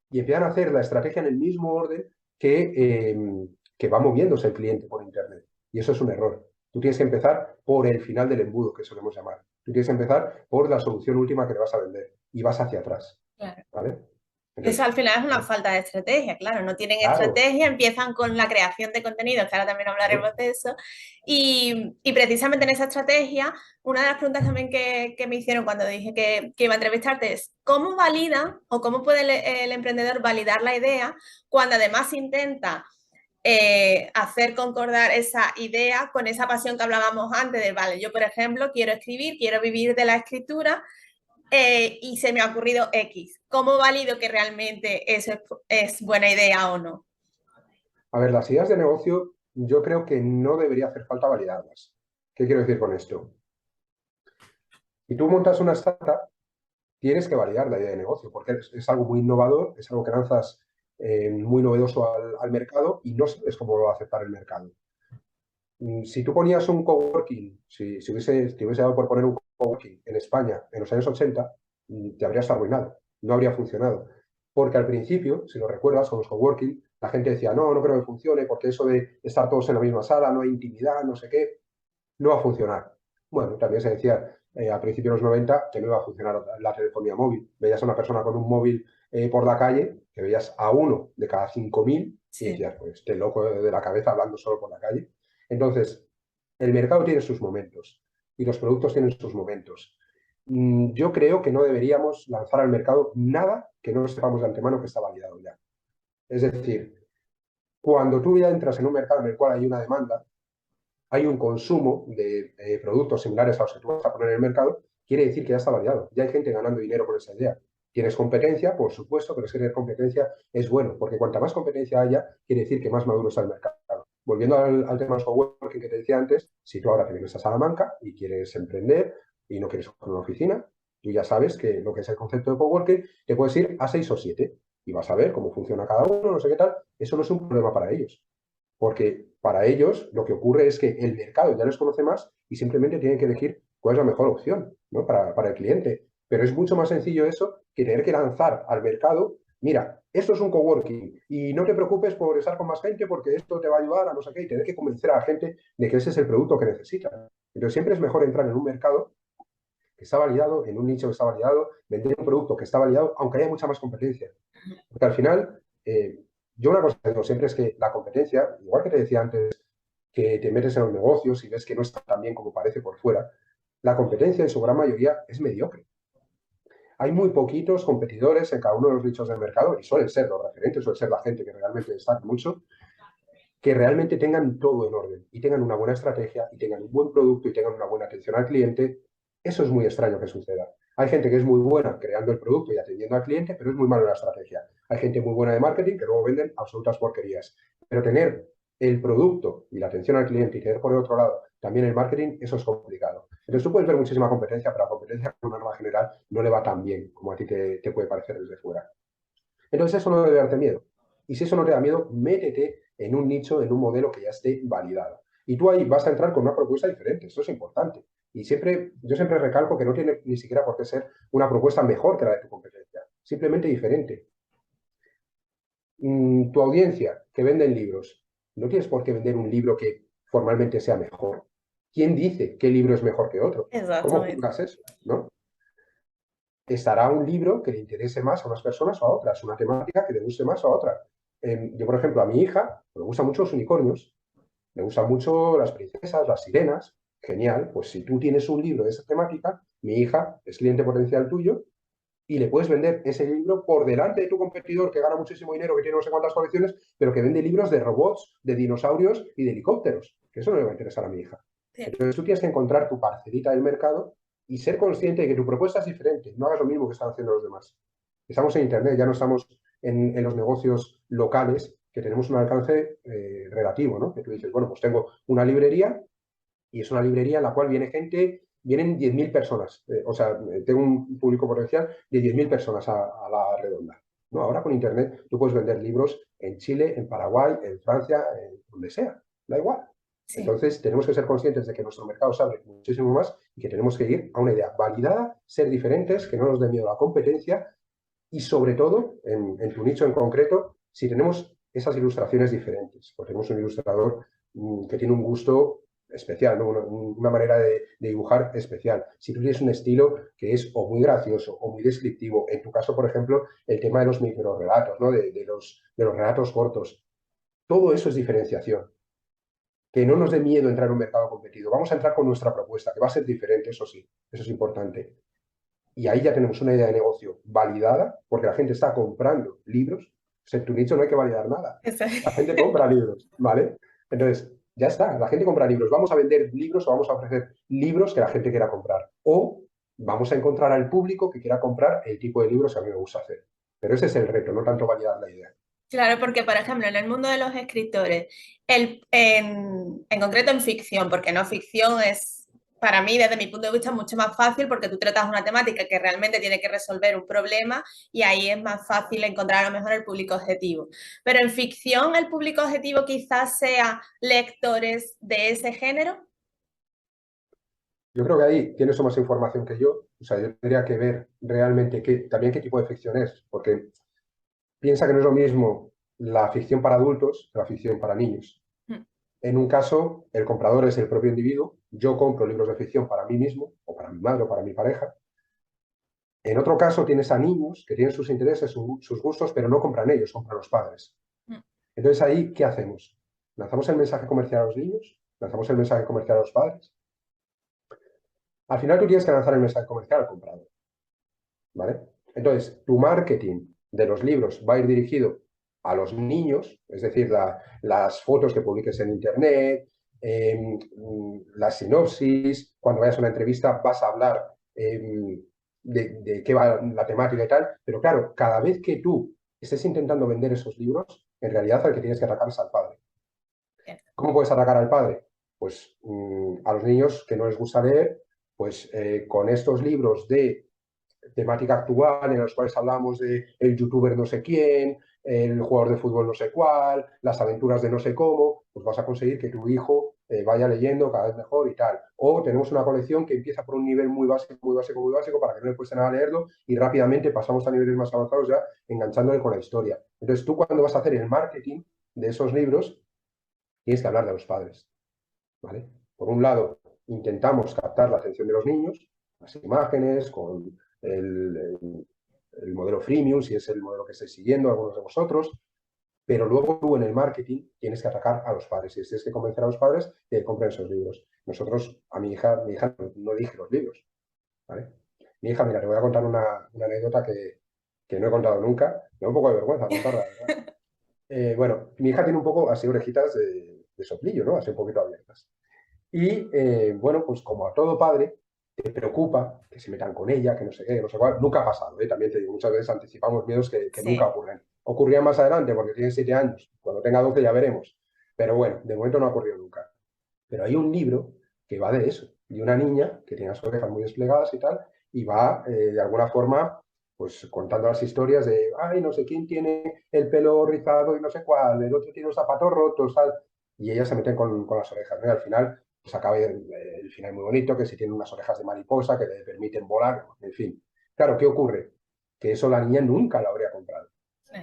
y empiezan a hacer la estrategia en el mismo orden que va moviéndose el cliente por Internet. Y eso es un error. Tú tienes que empezar por el final del embudo, que solemos llamar. Tú tienes que empezar por la solución última que le vas a vender y vas hacia atrás. Claro. ¿Vale? Eso Entonces, al final es una falta de estrategia, claro, no tienen claro, estrategia, empiezan con la creación de contenidos, que ahora también hablaremos claro. de eso, y precisamente en esa estrategia, una de las preguntas también que me hicieron cuando dije que iba a entrevistarte es, ¿cómo valida o cómo puede el emprendedor validar la idea cuando además intenta hacer concordar esa idea con esa pasión que hablábamos antes de, vale, yo por ejemplo quiero escribir, quiero vivir de la escritura y se me ha ocurrido X. ¿Cómo valido que realmente eso es buena idea o no? A ver, las ideas de negocio yo creo que no debería hacer falta validarlas. ¿Qué quiero decir con esto? Si tú montas una startup, tienes que validar la idea de negocio, porque es algo muy innovador, es algo que lanzas muy novedoso al mercado y no sabes cómo lo va a aceptar el mercado. Si tú ponías un coworking, si te hubiese dado por poner un coworking en España en los años 80, te habrías arruinado, no habría funcionado. Porque al principio, si lo recuerdas, con los coworking, la gente decía, no, no creo que funcione, porque eso de estar todos en la misma sala, no hay intimidad, no sé qué, no va a funcionar. Bueno, también se decía a principios de los 90 que no iba a funcionar la telefonía móvil. Veías a una persona con un móvil por la calle, que veías a uno de cada 5.000 y Sí. decías, pues este loco de la cabeza hablando solo por la calle. Entonces, el mercado tiene sus momentos y los productos tienen sus momentos. Yo creo que no deberíamos lanzar al mercado nada que no sepamos de antemano que está validado ya. Es decir, cuando tú ya entras en un mercado en el cual hay una demanda, hay un consumo de productos similares a los que tú vas a poner en el mercado, quiere decir que ya está validado. Ya hay gente ganando dinero con esa idea. ¿Tienes competencia? Por supuesto, pero es que tener competencia es bueno, porque cuanta más competencia haya, quiere decir que más maduro está el mercado. Volviendo al tema de coworking que te decía antes, si tú ahora te vienes a Salamanca y quieres emprender y no quieres coger una oficina, tú ya sabes que lo que es el concepto de coworking, te puedes ir a 6 o 7 y vas a ver cómo funciona cada uno, no sé qué tal. Eso no es un problema para ellos. Porque para ellos lo que ocurre es que el mercado ya les conoce más y simplemente tienen que elegir cuál es la mejor opción, ¿no? Para el cliente. Pero es mucho más sencillo eso que tener que lanzar al mercado, mira, esto es un coworking y no te preocupes por estar con más gente porque esto te va a ayudar a no sé qué y tener que convencer a la gente de que ese es el producto que necesitan. Entonces siempre es mejor entrar en un mercado que está validado, en un nicho que está validado, vender un producto que está validado, aunque haya mucha más competencia. Porque al final, yo una cosa que digo siempre es que la competencia, igual que te decía antes, que te metes en los negocios y ves que no está tan bien como parece por fuera, la competencia en su gran mayoría es mediocre. Hay muy poquitos competidores en cada uno de los nichos del mercado y suelen ser los referentes, suelen ser la gente que realmente destaca mucho, que realmente tengan todo en orden y tengan una buena estrategia y tengan un buen producto y tengan una buena atención al cliente. Eso es muy extraño que suceda. Hay gente que es muy buena creando el producto y atendiendo al cliente, pero es muy malo en la estrategia. Hay gente muy buena de marketing que luego venden absolutas porquerías. Pero tener el producto y la atención al cliente y tener por el otro lado también el marketing, eso es complicado. Entonces tú puedes ver muchísima competencia, pero la competencia de una norma general no le va tan bien como a ti te puede parecer desde fuera. Entonces eso no debe darte miedo. Y si eso no te da miedo, métete en un nicho, en un modelo que ya esté validado. Y tú ahí vas a entrar con una propuesta diferente, eso es importante. Y yo siempre recalco que no tiene ni siquiera por qué ser una propuesta mejor que la de tu competencia, simplemente diferente. Tu audiencia que vende libros, no tienes por qué vender un libro que formalmente sea mejor. ¿Quién dice qué libro es mejor que otro? ¿Cómo Exactamente. juzgas eso? ¿No? Estará un libro que le interese más a unas personas o a otras, una temática que le guste más o a otra. Yo, por ejemplo, a mi hija le gustan mucho los unicornios, le gustan mucho las princesas, las sirenas. Genial, pues si tú tienes un libro de esa temática, mi hija es cliente potencial tuyo y le puedes vender ese libro por delante de tu competidor que gana muchísimo dinero, que tiene no sé cuántas colecciones, pero que vende libros de robots, de dinosaurios y de helicópteros, que eso no le va a interesar a mi hija. Sí. Entonces tú tienes que encontrar tu parcelita del mercado y ser consciente de que tu propuesta es diferente, no hagas lo mismo que están haciendo los demás. Estamos en Internet, ya no estamos en los negocios locales, que tenemos un alcance relativo, ¿no? Que tú dices, bueno, pues tengo una librería y es una librería en la cual viene gente, vienen 10.000 personas, o sea, tengo un público potencial de 10.000 personas a la redonda. ¿No? Ahora con Internet tú puedes vender libros en Chile, en Paraguay, en Francia, donde sea, da igual. Sí. Entonces tenemos que ser conscientes de que nuestro mercado se abre muchísimo más y que tenemos que ir a una idea validada, ser diferentes, que no nos dé miedo a la competencia y sobre todo, en tu nicho en concreto, si tenemos esas ilustraciones diferentes, porque tenemos un ilustrador que tiene un gusto especial, ¿no? Una manera de dibujar especial. Si tú tienes un estilo que es o muy gracioso o muy descriptivo, en tu caso, por ejemplo, el tema de los microrelatos, ¿no? De los relatos cortos, todo eso es diferenciación. Que no nos dé miedo entrar en un mercado competido. Vamos a entrar con nuestra propuesta, que va a ser diferente, eso sí, eso es importante. Y ahí ya tenemos una idea de negocio validada, porque la gente está comprando libros. O sea, en tu nicho no hay que validar nada. La gente compra libros, ¿vale? Entonces, ya está, la gente compra libros. Vamos a vender libros o vamos a ofrecer libros que la gente quiera comprar. O vamos a encontrar al público que quiera comprar el tipo de libros que a mí me gusta hacer. Pero ese es el reto, no tanto validar la idea. Claro, porque por ejemplo, en el mundo de los escritores, En concreto en ficción, porque no ficción es, para mí, desde mi punto de vista, mucho más fácil porque tú tratas una temática que realmente tiene que resolver un problema y ahí es más fácil encontrar a lo mejor el público objetivo. Pero en ficción el público objetivo quizás sea lectores de ese género. Yo creo que ahí tienes más información que yo. O sea, yo tendría que ver realmente también qué tipo de ficción es, porque piensa que no es lo mismo la ficción para adultos que la ficción para niños. Mm. En un caso, el comprador es el propio individuo. Yo compro libros de ficción para mí mismo, o para mi madre, o para mi pareja. En otro caso, tienes a niños que tienen sus intereses, sus gustos, pero no compran ellos, compran los padres. Mm. Entonces, ahí, ¿qué hacemos? ¿Lanzamos el mensaje comercial a los niños? ¿Lanzamos el mensaje comercial a los padres? Al final, tú tienes que lanzar el mensaje comercial al comprador, ¿vale? Entonces, tu marketing de los libros va a ir dirigido a los niños, es decir, las fotos que publiques en Internet, la sinopsis, cuando vayas a una entrevista vas a hablar de qué va la temática y tal, pero claro, cada vez que tú estés intentando vender esos libros, en realidad al que tienes que atacar es al padre. ¿Cómo puedes atacar al padre? Pues a los niños que no les gusta leer, pues con estos libros de temática actual en los cuales hablamos de el youtuber no sé quién, el jugador de fútbol no sé cuál, las aventuras de no sé cómo, pues vas a conseguir que tu hijo vaya leyendo cada vez mejor y tal. O tenemos una colección que empieza por un nivel muy básico, muy básico, muy básico, para que no le cueste nada leerlo y rápidamente pasamos a niveles más avanzados ya enganchándole con la historia. Entonces tú cuando vas a hacer el marketing de esos libros, tienes que hablar de los padres, ¿vale? Por un lado, intentamos captar la atención de los niños, las imágenes, con el modelo freemium, si es el modelo que estáis siguiendo, algunos de vosotros, pero luego tú en el marketing tienes que atacar a los padres y tienes que convencer a los padres de que compren esos libros. Nosotros, a mi hija no elige los libros, ¿vale? Mi hija, mira, te voy a contar una anécdota que no he contado nunca, me da un poco de vergüenza contarla, ¿verdad? Bueno, mi hija tiene un poco así orejitas de soplillo, ¿no? Así un poquito abiertas. Y bueno, pues como a todo padre, te preocupa que se metan con ella, que no sé qué, no sé cuál. Nunca ha pasado, ¿eh? También te digo, muchas veces anticipamos miedos que nunca Sí. ocurren. Ocurrían más adelante porque tiene 7 años. Cuando tenga 12 ya veremos. Pero bueno, de momento no ha ocurrido nunca. Pero hay un libro que va de eso, de una niña que tiene las orejas muy desplegadas y tal, y va de alguna forma pues contando las historias de, ay, no sé quién tiene el pelo rizado y no sé cuál, el otro tiene los zapatos rotos, tal, y ellas se meten con las orejas, ¿no? Y al final pues acaba el final muy bonito, que si tiene unas orejas de mariposa que le permiten volar, en fin. Claro, ¿qué ocurre? Que eso la niña nunca lo habría comprado. Sí.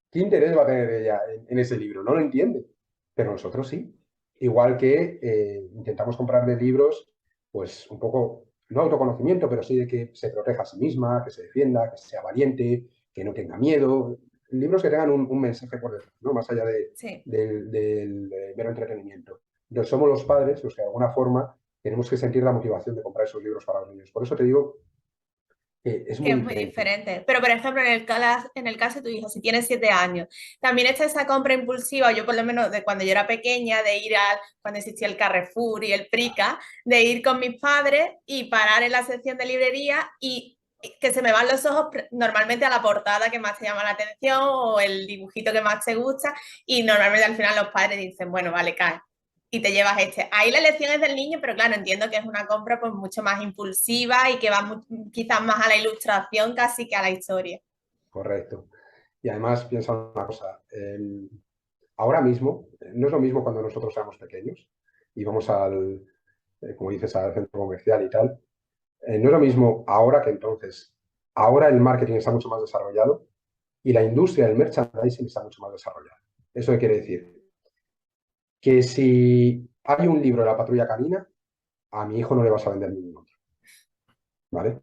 ¿Qué interés va a tener ella en ese libro? No lo entiende, pero nosotros sí. Igual que intentamos comprarle libros, pues un poco, no autoconocimiento, pero sí de que se proteja a sí misma, que se defienda, que sea valiente, que no tenga miedo. Libros que tengan un mensaje por detrás, ¿no? Más allá Sí. del mero entretenimiento. Entonces somos los padres los que de alguna forma tenemos que sentir la motivación de comprar esos libros para los niños. Por eso te digo que es Que muy es muy diferente. diferente. Pero, por ejemplo, en el caso de tu hijo, si tiene 7 años, también está esa compra impulsiva, yo por lo menos de cuando yo era pequeña, de ir cuando existía el Carrefour y el Prica, de ir con mis padres y parar en la sección de librería y que se me van los ojos normalmente a la portada que más te llama la atención o el dibujito que más te gusta y normalmente al final los padres dicen, bueno, vale, cae y te llevas este. Ahí la elección es del niño, pero claro, entiendo que es una compra pues mucho más impulsiva y que va quizás más a la ilustración casi que a la historia. Correcto. Y además piensa una cosa, ahora mismo, no es lo mismo cuando nosotros éramos pequeños y vamos como dices, al centro comercial y tal, no es lo mismo ahora que entonces. Ahora el marketing está mucho más desarrollado y la industria del merchandising está mucho más desarrollada. ¿Eso qué quiere decir? Que si hay un libro de la patrulla canina, a mi hijo no le vas a vender ningún otro, ¿vale?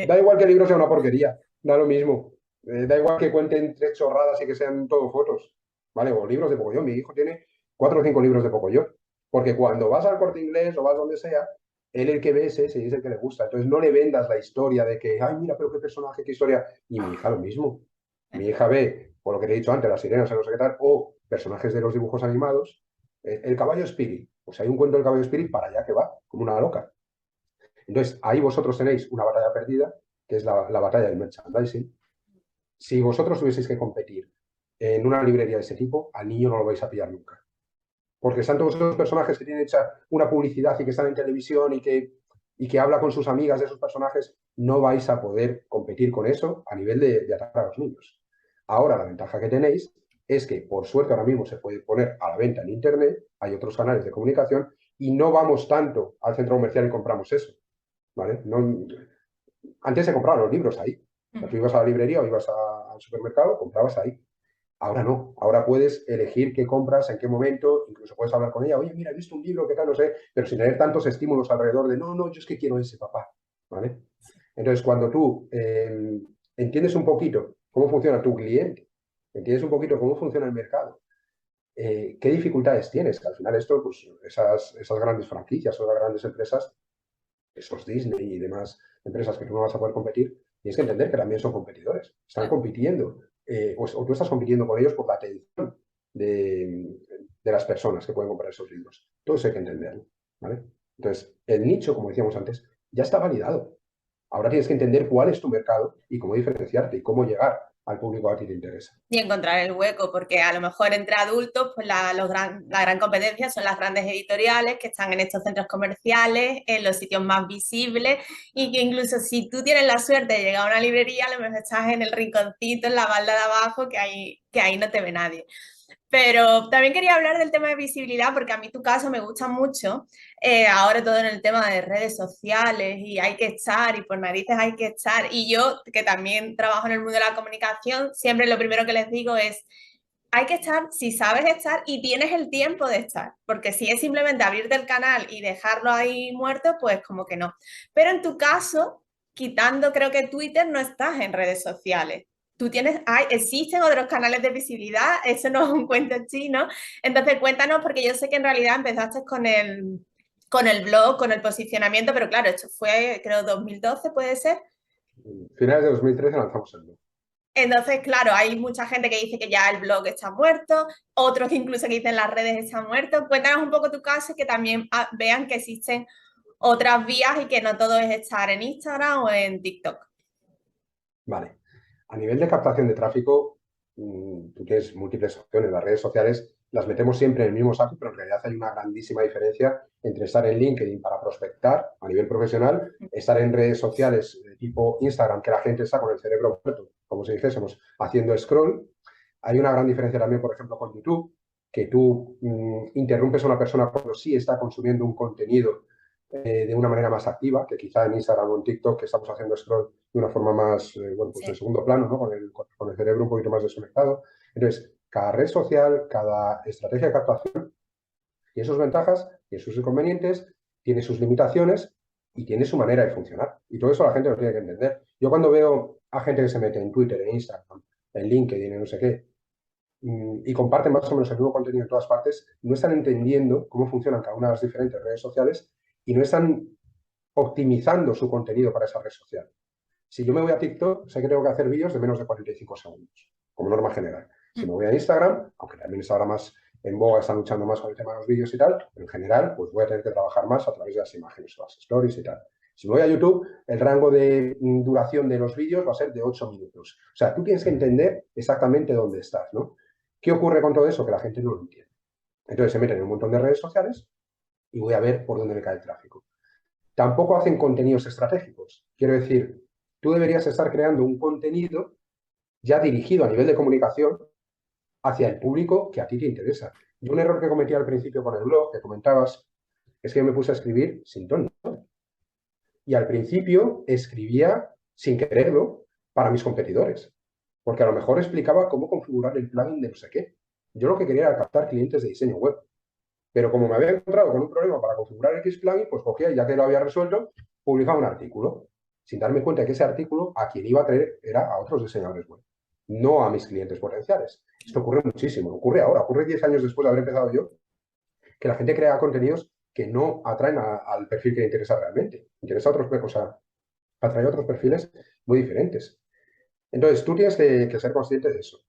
Da Sí. igual que el libro sea una porquería, da lo mismo. Da igual que cuenten 3 chorradas y que sean todo fotos, ¿vale? O libros de Pocoyo. Mi hijo tiene 4 o 5 libros de Pocoyo. Porque cuando vas al Corte Inglés o vas donde sea, él el que ve es ese y es el que le gusta. Entonces no le vendas la historia de que, ay, mira, pero qué personaje, qué historia. Y mi hija lo mismo. Mi hija ve, por lo que te he dicho antes, las sirenas, no sé qué tal, o personajes de los dibujos animados, el caballo Spirit. Pues hay un cuento del caballo Spirit para allá que va, como una loca. Entonces, ahí vosotros tenéis una batalla perdida, que es la batalla del merchandising. Si vosotros tuvieseis que competir en una librería de ese tipo, al niño no lo vais a pillar nunca. Porque están todos esos personajes que tienen hecha una publicidad y que están en televisión y que habla con sus amigas de esos personajes, no vais a poder competir con eso a nivel de atraer a los niños. Ahora, la ventaja que tenéis es que, por suerte, ahora mismo se puede poner a la venta en Internet, hay otros canales de comunicación y no vamos tanto al centro comercial y compramos eso. ¿Vale? No, antes se compraban los libros ahí. O sea, tú ibas a la librería o ibas al supermercado, comprabas ahí. Ahora no, ahora puedes elegir qué compras, en qué momento, incluso puedes hablar con ella, oye, mira, he visto un libro, qué tal, no sé, pero sin tener tantos estímulos alrededor de, no, no, yo es que quiero ese, papá, ¿vale? Entonces, cuando tú entiendes un poquito cómo funciona tu cliente, entiendes un poquito cómo funciona el mercado, qué dificultades tienes, que al final esto, pues esas grandes franquicias o esas grandes empresas, esos Disney y demás empresas que tú no vas a poder competir, tienes que entender que también son competidores. Están compitiendo, o tú estás compitiendo con ellos por la atención de las personas que pueden comprar esos libros. Todo eso hay que entenderlo. ¿Vale? Entonces, el nicho, como decíamos antes, ya está validado. Ahora tienes que entender cuál es tu mercado y cómo diferenciarte y cómo llegar al público a ti te interesa. Y encontrar el hueco, porque a lo mejor entre adultos, pues la gran competencia son las grandes editoriales que están en estos centros comerciales, en los sitios más visibles, y que incluso si tú tienes la suerte de llegar a una librería, a lo mejor estás en el rinconcito, en la balda de abajo, que ahí no te ve nadie. Pero también quería hablar del tema de visibilidad, porque a mí tu caso me gusta mucho. Ahora todo en el tema de redes sociales y hay que estar, y por narices hay que estar. Y yo, que también trabajo en el mundo de la comunicación, siempre lo primero que les digo es, hay que estar si sabes estar y tienes el tiempo de estar, porque si es simplemente abrirte el canal y dejarlo ahí muerto, pues como que no. Pero en tu caso, quitando creo que Twitter, no estás en redes sociales. Tú tienes, existen otros canales de visibilidad, eso no es un cuento chino. Entonces cuéntanos, porque yo sé que en realidad empezaste con el blog, con el posicionamiento, pero claro, esto fue creo 2012, puede ser. Finales de 2013 lanzamos el blog. Entonces, claro, hay mucha gente que dice que ya el blog está muerto, otros que incluso que dicen las redes están muertas. Cuéntanos un poco tu caso y que también vean que existen otras vías y que no todo es estar en Instagram o en TikTok. Vale. A nivel de captación de tráfico, tú tienes múltiples opciones. Las redes sociales las metemos siempre en el mismo saco, pero en realidad hay una grandísima diferencia entre estar en LinkedIn para prospectar a nivel profesional, estar en redes sociales de tipo Instagram, que la gente está con el cerebro muerto, como si dijésemos, haciendo scroll. Hay una gran diferencia también, por ejemplo, con YouTube, que tú interrumpes a una persona cuando sí está consumiendo un contenido de una manera más activa, que quizá en Instagram o en TikTok, que estamos haciendo scroll de una forma más, bueno, pues de Sí. segundo plano, ¿no? Con el cerebro un poquito más desconectado. Entonces, cada red social, cada estrategia de captación tiene sus ventajas, tiene sus inconvenientes, tiene sus limitaciones y tiene su manera de funcionar. Y todo eso la gente lo tiene que entender. Yo cuando veo a gente que se mete en Twitter, en Instagram, en LinkedIn, en no sé qué, y comparten más o menos el mismo contenido en todas partes, no están entendiendo cómo funcionan cada una de las diferentes redes sociales y no están optimizando su contenido para esa red social. Si yo me voy a TikTok, sé que tengo que hacer vídeos de menos de 45 segundos, como norma general. Si me voy a Instagram, aunque también está ahora más en boga, están luchando más con el tema de los vídeos y tal, pero en general, pues voy a tener que trabajar más a través de las imágenes o las stories y tal. Si me voy a YouTube, el rango de duración de los vídeos va a ser de 8 minutos. O sea, tú tienes que entender exactamente dónde estás, ¿no? ¿Qué ocurre con todo eso? Que la gente no lo entiende. Entonces se meten en un montón de redes sociales y voy a ver por dónde me cae el tráfico. Tampoco hacen contenidos estratégicos. Quiero decir, tú deberías estar creando un contenido ya dirigido a nivel de comunicación hacia el público que a ti te interesa. Yo un error que cometí al principio con el blog, que comentabas, es que yo me puse a escribir sin tono. Y al principio escribía sin quererlo para mis competidores, porque a lo mejor explicaba cómo configurar el plugin de no sé qué. Yo lo que quería era captar clientes de diseño web. Pero como me había encontrado con un problema para configurar X plugin, pues cogía y ya que lo había resuelto, publicaba un artículo, sin darme cuenta de que ese artículo a quien iba a traer era a otros diseñadores web, no a mis clientes potenciales. Esto ocurre muchísimo, ocurre ahora, ocurre 10 años después de haber empezado yo, que la gente crea contenidos que no atraen al perfil que le interesa realmente. Interesa a otros, o sea, atrae a otros perfiles muy diferentes. Entonces, tú tienes que ser consciente de eso.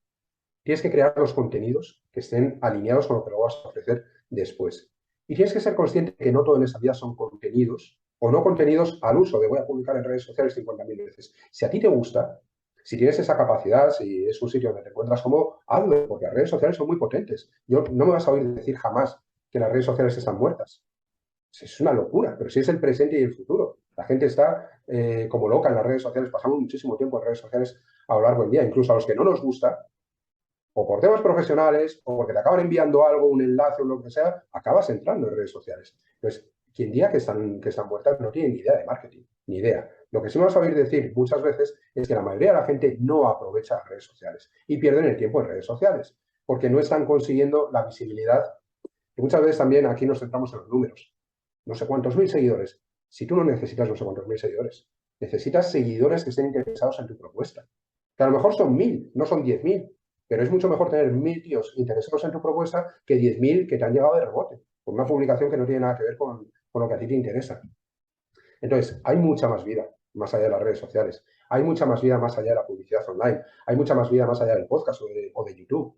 Tienes que crear los contenidos que estén alineados con lo que lo vas a ofrecer después. Y tienes que ser consciente que no todo en esa vida son contenidos o no contenidos al uso de voy a publicar en redes sociales 50.000 veces. Si a ti te gusta, Si tienes esa capacidad, si es un sitio donde te encuentras cómodo, hazlo, porque las redes sociales son muy potentes. No me vas a oír decir jamás que las redes sociales están muertas. Es una locura, pero si es el presente y el futuro. La gente está como loca en las redes sociales, pasamos muchísimo tiempo en redes sociales a lo largo del día, incluso a los que no nos gusta, o por temas profesionales, o porque te acaban enviando algo, un enlace o lo que sea, acabas entrando en redes sociales. Entonces, quien diga que están muertas no tiene ni idea de marketing, ni idea. Lo que sí me vas a oír decir muchas veces es que la mayoría de la gente no aprovecha las redes sociales y pierden el tiempo en redes sociales, porque no están consiguiendo la visibilidad. Y muchas veces también aquí nos centramos en los números. No sé cuántos mil seguidores. Si tú no necesitas no sé cuántos mil seguidores, necesitas seguidores que estén interesados en tu propuesta. Que a lo mejor son 1000, no son 10.000, pero es mucho mejor tener 1000 tíos interesados en tu propuesta que 10.000 que te han llegado de rebote, por una publicación que no tiene nada que ver con lo que a ti te interesa. Entonces, hay mucha más vida más allá de las redes sociales. Hay mucha más vida más allá de la publicidad online. Hay mucha más vida más allá del podcast o de YouTube.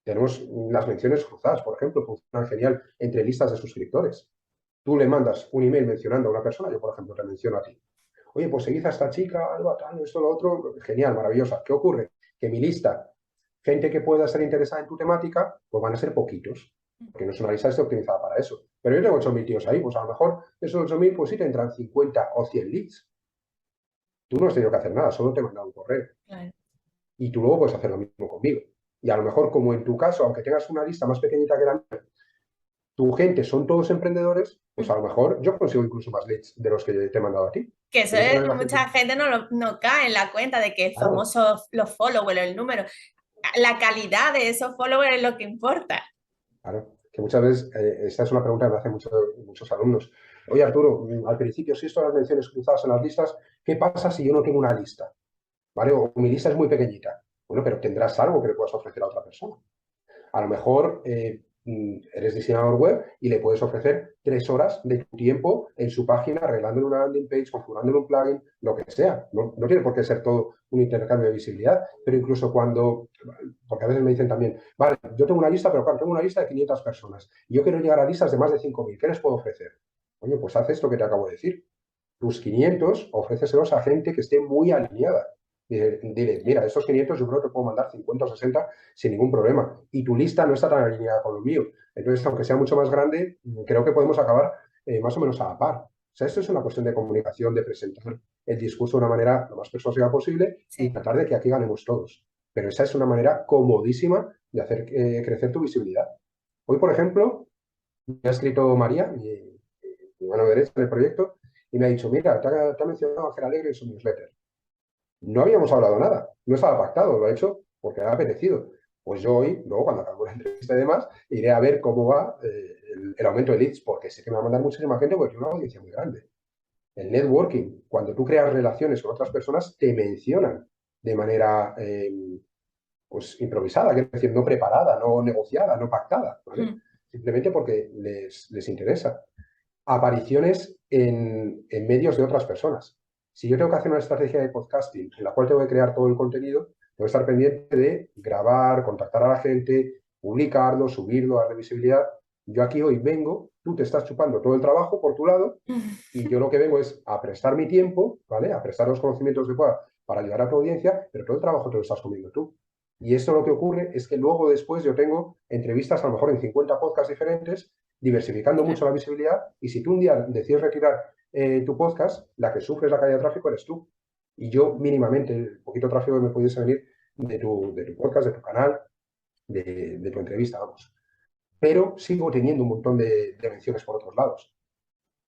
Tenemos las menciones cruzadas, por ejemplo, funcionan genial entre listas de suscriptores. Tú le mandas un email mencionando a una persona, yo por ejemplo te menciono a ti. Oye, pues seguid a esta chica, algo tal, esto, lo otro, genial, maravillosa. ¿Qué ocurre? Que mi lista, gente que pueda estar interesada en tu temática, pues van a ser poquitos, porque no es una lista que esté optimizada para eso. Pero yo tengo 8.000 tíos ahí, pues a lo mejor esos 8.000 pues sí te entran 50 o 100 leads. Tú no has tenido que hacer nada, solo te he mandado un correo. Claro. Y tú luego puedes hacer lo mismo conmigo. Y a lo mejor, como en tu caso, aunque tengas una lista más pequeñita que la mía, tu gente son todos emprendedores, pues a lo mejor yo consigo incluso más leads de los que te he mandado a ti. Que Muchas veces la gente, mucha gente no cae en la cuenta de que el claro, famoso los followers, el número, la calidad de esos followers es lo que importa. claro, que muchas veces, esta es una pregunta que me hacen muchos alumnos. Oye, Arturo, al principio, si esto las menciones cruzadas en las listas, ¿qué pasa si yo no tengo una lista? ¿Vale? O mi lista es muy pequeñita. Bueno, pero tendrás algo que le puedas ofrecer a otra persona. A lo mejor eres diseñador web y le puedes ofrecer 3 horas de tu tiempo en su página, arreglándole una landing page, configurándole un plugin, lo que sea. No tiene por qué ser todo un intercambio de visibilidad, pero incluso porque a veces me dicen también, vale, yo tengo una lista, pero claro, tengo una lista de 500 personas y yo quiero llegar a listas de más de 5.000, ¿qué les puedo ofrecer? Oye, pues haz esto que te acabo de decir. Tus 500, ofréceselos a gente que esté muy alineada. Dile, mira, estos 500 yo creo que puedo mandar 50 o 60 sin ningún problema. Y tu lista no está tan alineada con lo mío. Entonces, aunque sea mucho más grande, creo que podemos acabar más o menos a la par. O sea, esto es una cuestión de comunicación, de presentar el discurso de una manera lo más persuasiva posible y Sí. tratar de que aquí ganemos todos. Pero esa es una manera comodísima de hacer crecer tu visibilidad. Hoy, por ejemplo, me ha escrito María, mi mano derecha en el proyecto, y me ha dicho, mira, te ha mencionado Ángel Alegre en su newsletter. No habíamos hablado nada, no estaba pactado, lo ha hecho porque le ha apetecido. Pues yo hoy, luego cuando acabe la entrevista y demás, iré a ver cómo va el aumento de leads, porque sé que me va a mandar muchísima gente porque tiene una audiencia muy grande. El networking, cuando tú creas relaciones con otras personas, te mencionan de manera pues improvisada, quiero decir, no preparada, no negociada, no pactada, ¿vale? Mm. Simplemente porque les interesa. Apariciones en medios de otras personas. Si yo tengo que hacer una estrategia de podcasting en la cual tengo que crear todo el contenido, tengo que estar pendiente de grabar, contactar a la gente, publicarlo, subirlo, darle visibilidad. Yo aquí hoy vengo, tú te estás chupando todo el trabajo por tu lado y yo lo que vengo es a prestar mi tiempo, ¿vale? A prestar los conocimientos que pueda para ayudar a tu audiencia, pero todo el trabajo te lo estás comiendo tú. Y esto lo que ocurre es que luego después yo tengo entrevistas a lo mejor en 50 podcasts diferentes, diversificando mucho la visibilidad, y si tú un día decides retirar tu podcast, la que sufres la caída de tráfico eres tú. Y yo mínimamente, el poquito tráfico que me pudiese venir de tu podcast, de tu canal, de tu entrevista, vamos. Pero sigo teniendo un montón de menciones por otros lados.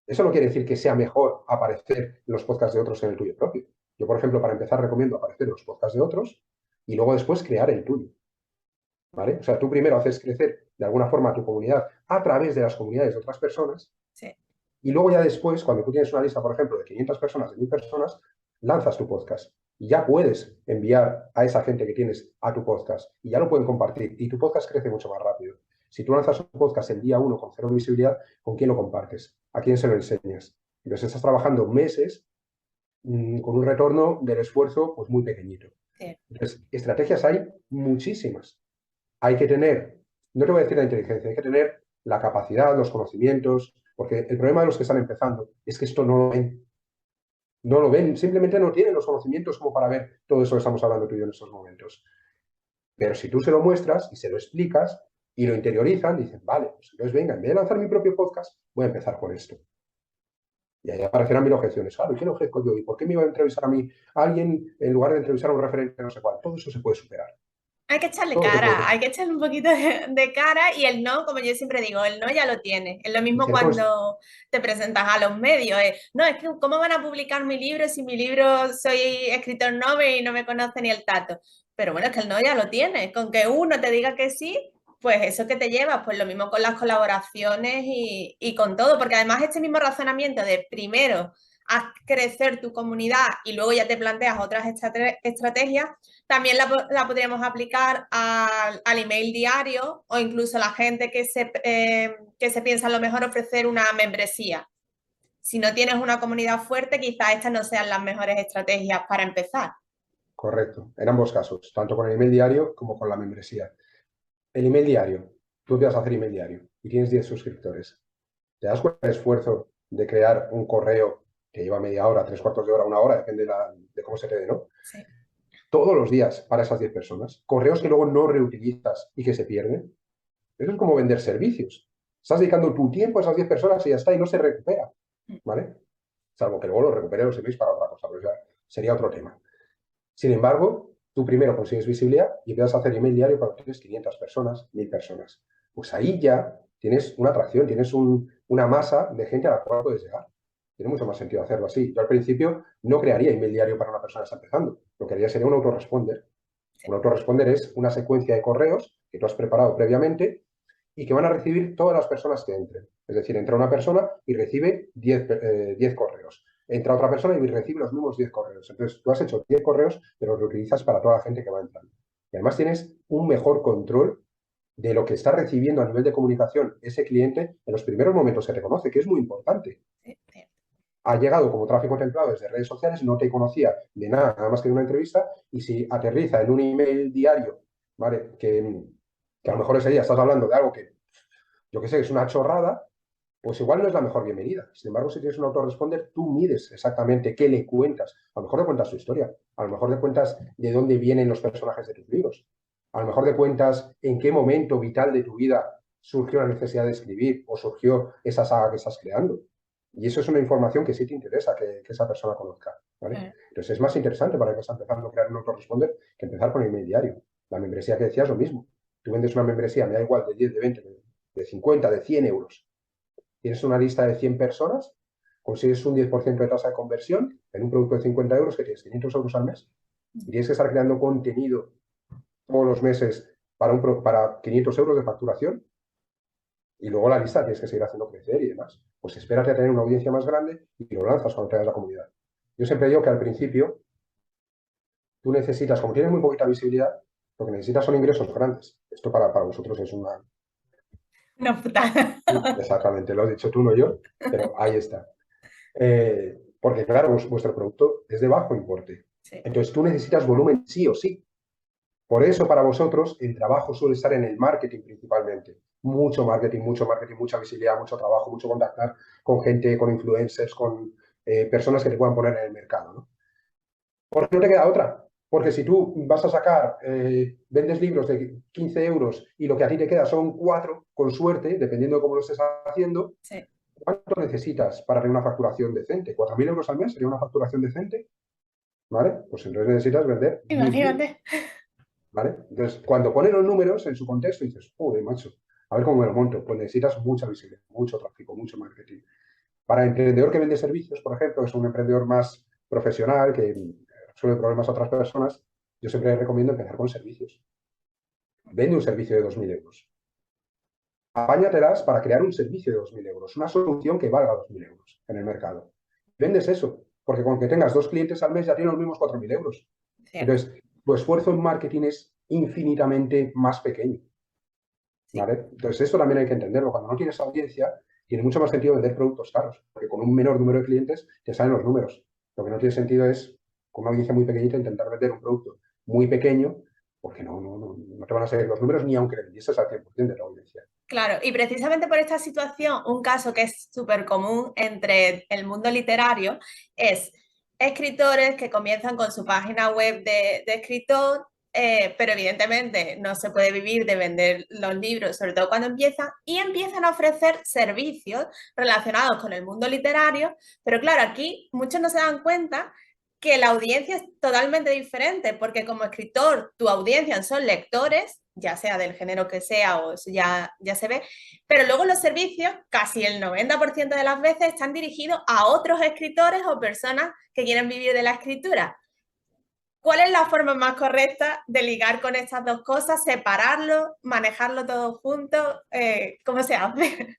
Eso no quiere decir que sea mejor aparecer en los podcasts de otros que en el tuyo propio. Yo, por ejemplo, para empezar, recomiendo aparecer en los podcasts de otros y luego después crear el tuyo. ¿Vale? O sea, tú primero haces crecer de alguna forma tu comunidad a través de las comunidades de otras personas Sí. y luego ya después, cuando tú tienes una lista, por ejemplo, de 500 personas, de 1000 personas, lanzas tu podcast y ya puedes enviar a esa gente que tienes a tu podcast y ya lo pueden compartir y tu podcast crece mucho más rápido. Si tú lanzas un podcast el día uno con cero visibilidad, ¿con quién lo compartes? ¿A quién se lo enseñas? Entonces estás trabajando meses con un retorno del esfuerzo pues muy pequeñito. Sí. Entonces, estrategias hay muchísimas. Hay que tener, no te voy a decir la inteligencia, hay que tener la capacidad, los conocimientos, porque el problema de los que están empezando es que esto no lo ven. No lo ven, simplemente no tienen los conocimientos como para ver todo eso que estamos hablando tú y yo en estos momentos. Pero si tú se lo muestras y se lo explicas y lo interiorizan, dicen, vale, pues entonces venga, en vez de lanzar mi propio podcast, voy a empezar con esto. Y ahí aparecerán mil objeciones. Claro, ¿y quién ofrezco yo? ¿Y por qué me iba a entrevistar a mí a alguien en lugar de entrevistar a un referente no sé cuál? Todo eso se puede superar. Hay que echarle Todo se puede cara, hay superar. que echarle un poquito de cara y el no, como yo siempre digo, el no ya lo tiene. Es lo Y mismo ser consciente. cuando te presentas a los medios. No, es que ¿cómo van a publicar mi libro si mi libro soy escritor novel y no me conoce ni el tato? Pero bueno, es que el no ya lo tiene. Con que uno te diga que sí, pues eso que te llevas, pues lo mismo con las colaboraciones y con todo, porque además este mismo razonamiento de primero haz crecer tu comunidad y luego ya te planteas otras estrategias, también la podríamos aplicar al email diario o incluso a la gente que se piensa a lo mejor ofrecer una membresía. Si no tienes una comunidad fuerte, quizás estas no sean las mejores estrategias para empezar. Correcto, en ambos casos, tanto con el email diario como con la membresía. El email diario, tú empiezas a hacer email diario y tienes 10 suscriptores. ¿Te das cuenta del esfuerzo de crear un correo que lleva media hora, tres cuartos de hora, una hora, depende de cómo se te dé, ¿no? Sí. Todos los días para esas 10 personas. Correos que luego no reutilizas y que se pierden. Eso es como vender servicios. Estás dedicando tu tiempo a esas 10 personas y ya está, y no se recupera, ¿vale? Salvo que luego lo recupere los servicios para otra cosa, pero ya sería otro tema. Sin embargo, tú primero consigues visibilidad y empiezas a hacer email diario cuando tienes 500 personas, 1000 personas. Pues ahí ya tienes una atracción, tienes una masa de gente a la cual puedes llegar. Tiene mucho más sentido hacerlo así. Yo al principio no crearía email diario para una persona que está empezando. Lo que haría sería un autoresponder. Un autoresponder es una secuencia de correos que tú has preparado previamente y que van a recibir todas las personas que entren. Es decir, entra una persona y recibe 10 correos. Entra otra persona y recibe los mismos 10 correos. Entonces, tú has hecho 10 correos, pero los utilizas para toda la gente que va entrando. Y además tienes un mejor control de lo que está recibiendo a nivel de comunicación ese cliente en los primeros momentos que te conoce, que es muy importante. Sí, sí. Ha llegado como tráfico templado desde redes sociales, no te conocía de nada, nada más que de una entrevista, y si aterriza en un email diario, ¿vale? Que a lo mejor ese día estás hablando de algo que yo que sé, es una chorrada, pues igual no es la mejor bienvenida. Sin embargo, si tienes un autoresponder, tú mides exactamente qué le cuentas. A lo mejor le cuentas su historia, a lo mejor le cuentas de dónde vienen los personajes de tus libros, a lo mejor le cuentas en qué momento vital de tu vida surgió la necesidad de escribir o surgió esa saga que estás creando. Y eso es una información que sí te interesa que esa persona conozca, ¿vale? Claro. Entonces es más interesante para el que está empezando a crear un autoresponder que empezar con el email diario. La membresía que decías, lo mismo. Tú vendes una membresía, me da igual, de 10, de 20, de 50, de 100 euros. Tienes una lista de 100 personas, consigues un 10% de tasa de conversión en un producto de 50 euros que tienes 500 euros al mes y tienes que estar creando contenido todos los meses para 500 euros de facturación y luego la lista tienes que seguir haciendo crecer y demás. Pues espérate a tener una audiencia más grande y lo lanzas cuando tengas la comunidad. Yo siempre digo que al principio tú necesitas, como tienes muy poquita visibilidad, lo que necesitas son ingresos grandes. Esto para vosotros es una... Una putada. Exactamente, lo has dicho tú, no yo, pero ahí está. Porque claro, vuestro producto es de bajo importe. Sí. Entonces tú necesitas volumen sí o sí. Por eso para vosotros el trabajo suele estar en el marketing principalmente. Mucho marketing, mucha visibilidad, mucho trabajo, mucho contactar con gente, con influencers, con personas que te puedan poner en el mercado, ¿no? Porque no te queda otra. Porque si tú vas a sacar, vendes libros de 15 euros y lo que a ti te queda son 4, con suerte, dependiendo de cómo lo estés haciendo, Sí. ¿cuánto necesitas para tener una facturación decente? ¿4.000 euros al mes sería una facturación decente? ¿Vale? Pues entonces necesitas vender 1.000 libros. Imagínate. ¿Vale? Entonces, cuando pones los números en su contexto, dices, joder, macho, a ver cómo me lo monto. Pues necesitas mucha visibilidad, mucho tráfico, mucho marketing. Para el emprendedor que vende servicios, por ejemplo, que es un emprendedor más profesional, que resuelve problemas a otras personas, yo siempre recomiendo empezar con servicios. Vende un servicio de 2.000 euros. Apáñatelas para crear un servicio de 2.000 euros, una solución que valga 2.000 euros en el mercado. Vendes eso, porque con que tengas 2 clientes al mes ya tienes los mismos 4.000 euros. Cierto. Entonces, tu esfuerzo en marketing es infinitamente más pequeño. Sí. ¿Vale? Entonces, esto también hay que entenderlo. Cuando no tienes audiencia, tiene mucho más sentido vender productos caros, porque con un menor número de clientes te salen los números. Lo que no tiene sentido es, con una audiencia muy pequeñita, intentar vender un producto muy pequeño, porque no te van a salir los números ni aunque le vendieses al 100% de la audiencia. Claro, y precisamente por esta situación, un caso que es súper común entre el mundo literario es escritores que comienzan con su página web de escritor, pero evidentemente no se puede vivir de vender los libros, sobre todo cuando empiezan, y empiezan a ofrecer servicios relacionados con el mundo literario, pero claro, aquí muchos no se dan cuenta que la audiencia es totalmente diferente, porque como escritor tu audiencia son lectores, ya sea del género que sea o eso ya se ve, pero luego los servicios, casi el 90% de las veces, están dirigidos a otros escritores o personas que quieren vivir de la escritura. ¿Cuál es la forma más correcta de ligar con estas dos cosas? ¿Separarlo? ¿Manejarlo todo junto? ¿Cómo se hace?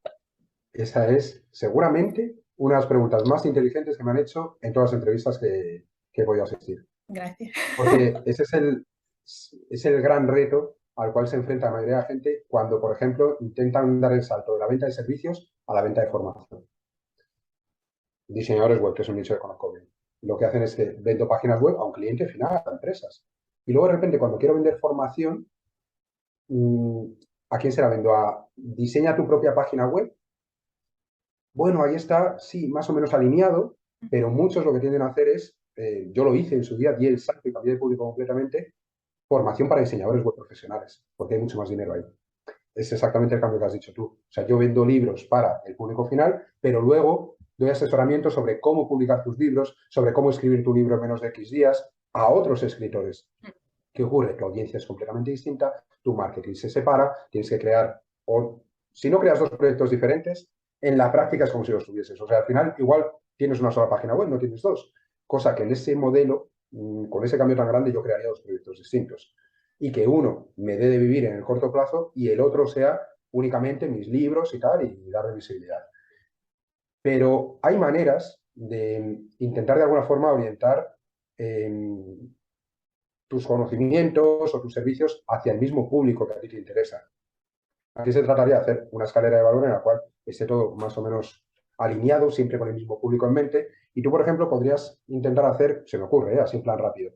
Esa es seguramente una de las preguntas más inteligentes que me han hecho en todas las entrevistas que he podido asistir. Gracias. Porque ese es el gran reto al cual se enfrenta la mayoría de la gente cuando, por ejemplo, intentan dar el salto de la venta de servicios a la venta de formación. Diseñadores web, que es un nicho que conozco bien. Lo que hacen es que vendo páginas web a un cliente final, a empresas. Y luego de repente cuando quiero vender formación, ¿a quién se la vendo? ¿A diseña tu propia página web? Bueno, ahí está, sí, más o menos alineado, pero muchos lo que tienden a hacer es, yo lo hice en su día, di el salto y cambié de público completamente, formación para diseñadores web profesionales, porque hay mucho más dinero ahí. Es exactamente el cambio que has dicho tú. O sea, yo vendo libros para el público final, pero luego doy asesoramiento sobre cómo publicar tus libros, sobre cómo escribir tu libro en menos de X días a otros escritores. ¿Qué ocurre? Tu audiencia es completamente distinta, tu marketing se separa, tienes que crear, o si no creas dos proyectos diferentes, en la práctica es como si los tuvieses. O sea, al final igual tienes una sola página web, no tienes dos. Cosa que en ese modelo, con ese cambio tan grande, yo crearía dos proyectos distintos. Y que uno me dé de vivir en el corto plazo y el otro sea únicamente mis libros y tal, y darle visibilidad. Pero hay maneras de intentar de alguna forma orientar tus conocimientos o tus servicios hacia el mismo público que a ti te interesa. Aquí se trataría de hacer una escalera de valor en la cual esté todo más o menos alineado, siempre con el mismo público en mente. Y tú, por ejemplo, podrías intentar hacer, se me ocurre, así en plan rápido,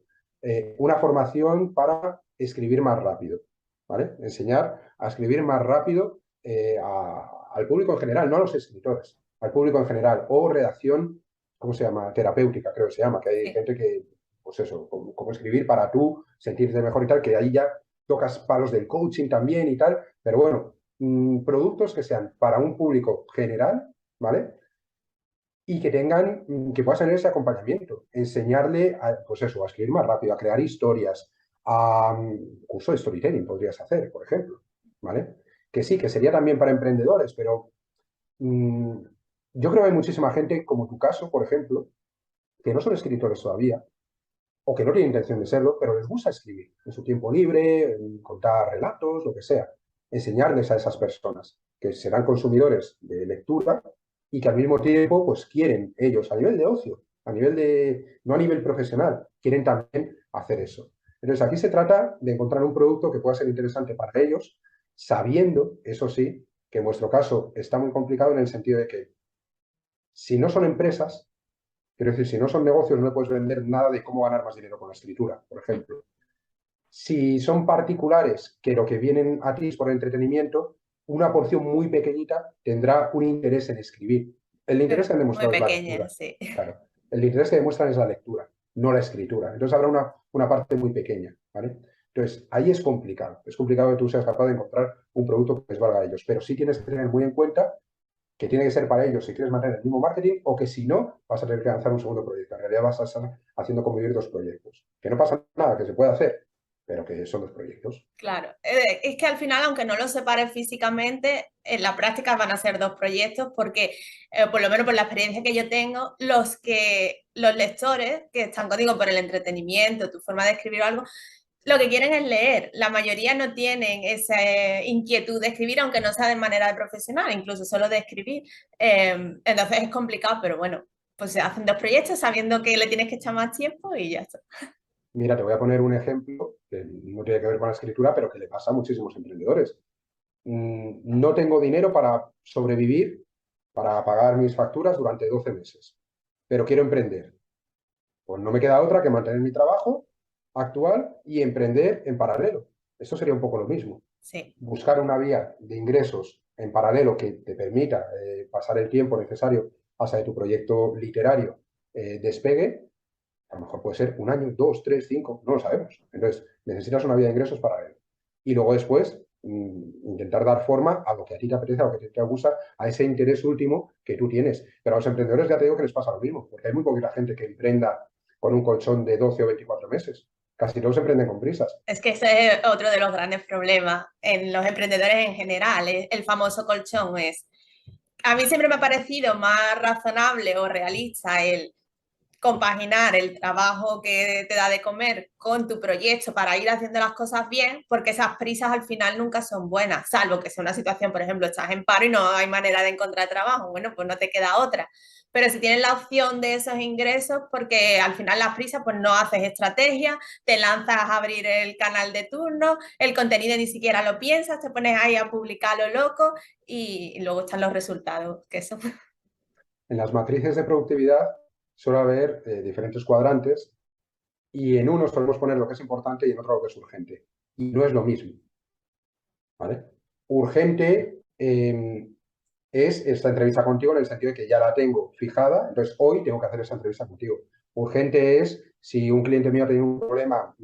una formación para escribir más rápido, ¿vale? Enseñar a escribir más rápido al público en general, no a los escritores, al público en general, o redacción, ¿cómo se llama? Terapéutica, creo que se llama, que hay Sí. gente que, pues eso, como escribir para tú sentirte mejor y tal, que ahí ya tocas palos del coaching también y tal, pero bueno, productos que sean para un público general, ¿vale? Y que tengan, que puedas tener ese acompañamiento, enseñarle a, pues eso, a escribir más rápido, a crear historias, a curso de storytelling podrías hacer, por ejemplo, ¿vale? Que sí, que sería también para emprendedores, pero mmm, yo creo que hay muchísima gente, como tu caso, por ejemplo, que no son escritores todavía, o que no tienen intención de serlo, pero les gusta escribir en su tiempo libre, contar relatos, lo que sea. Enseñarles a esas personas que serán consumidores de lectura y que al mismo tiempo pues quieren ellos, a nivel de ocio, a nivel de, no a nivel profesional, quieren también hacer eso. Entonces aquí se trata de encontrar un producto que pueda ser interesante para ellos, sabiendo, eso sí, que en vuestro caso está muy complicado en el sentido de que si no son empresas, quiero decir, si no son negocios, no puedes vender nada de cómo ganar más dinero con la escritura, por ejemplo. Si son particulares que lo que vienen a ti es por entretenimiento, una porción muy pequeñita tendrá un interés en escribir. El interés Pero que han muy demostrado es la pequeña, lectura, sí. claro. El interés que demuestran es la lectura, no la escritura. Entonces habrá una parte muy pequeña, ¿vale? Entonces, ahí es complicado. Es complicado que tú seas capaz de encontrar un producto que les valga a ellos, pero sí tienes que tener muy en cuenta que tiene que ser para ellos si quieres mantener el mismo marketing o que si no, vas a tener que lanzar un segundo proyecto. En realidad vas a estar haciendo convivir dos proyectos. Que no pasa nada, que se puede hacer, pero que son dos proyectos. Claro, es que al final, aunque no los separes físicamente, en la práctica van a ser dos proyectos porque, por lo menos por la experiencia que yo tengo, los lectores que están contigo por el entretenimiento, tu forma de escribir o algo, lo que quieren es leer. La mayoría no tienen esa inquietud de escribir, aunque no sea de manera profesional, incluso solo de escribir. Entonces es complicado, pero bueno, pues se hacen dos proyectos sabiendo que le tienes que echar más tiempo y ya está. Mira, te voy a poner un ejemplo que no tiene que ver con la escritura, pero que le pasa a muchísimos emprendedores. No tengo dinero para sobrevivir, para pagar mis facturas durante 12 meses, pero quiero emprender. Pues no me queda otra que mantener mi trabajo actual y emprender en paralelo. Esto sería un poco lo mismo. Sí. Buscar una vía de ingresos en paralelo que te permita pasar el tiempo necesario hasta que tu proyecto literario despegue A lo mejor puede ser un año, dos, tres, cinco, no lo sabemos. Entonces, necesitas una vía de ingresos para ello. Y luego después, intentar dar forma a lo que a ti te apetece, a lo que te gusta, a ese interés último que tú tienes. Pero a los emprendedores ya te digo que les pasa lo mismo, porque hay muy poquita gente que emprenda con un colchón de 12 o 24 meses. Casi todos emprenden con prisas. Es que ese es otro de los grandes problemas en los emprendedores en general, el famoso colchón es. A mí siempre me ha parecido más razonable o realista el compaginar el trabajo que te da de comer con tu proyecto para ir haciendo las cosas bien, porque esas prisas al final nunca son buenas, salvo que sea una situación, por ejemplo, estás en paro y no hay manera de encontrar trabajo, bueno, pues no te queda otra. Pero si tienes la opción de esos ingresos, porque al final las prisas, pues no haces estrategia, te lanzas a abrir el canal de turno, el contenido ni siquiera lo piensas, te pones ahí a publicar lo loco y luego están los resultados, que eso. En las matrices de productividad suele haber diferentes cuadrantes y en uno solemos poner lo que es importante y en otro lo que es urgente. Y no es lo mismo, ¿vale? Urgente es esta entrevista contigo en el sentido de que ya la tengo fijada, entonces hoy tengo que hacer esa entrevista contigo. Urgente es si un cliente mío ha tenido un problema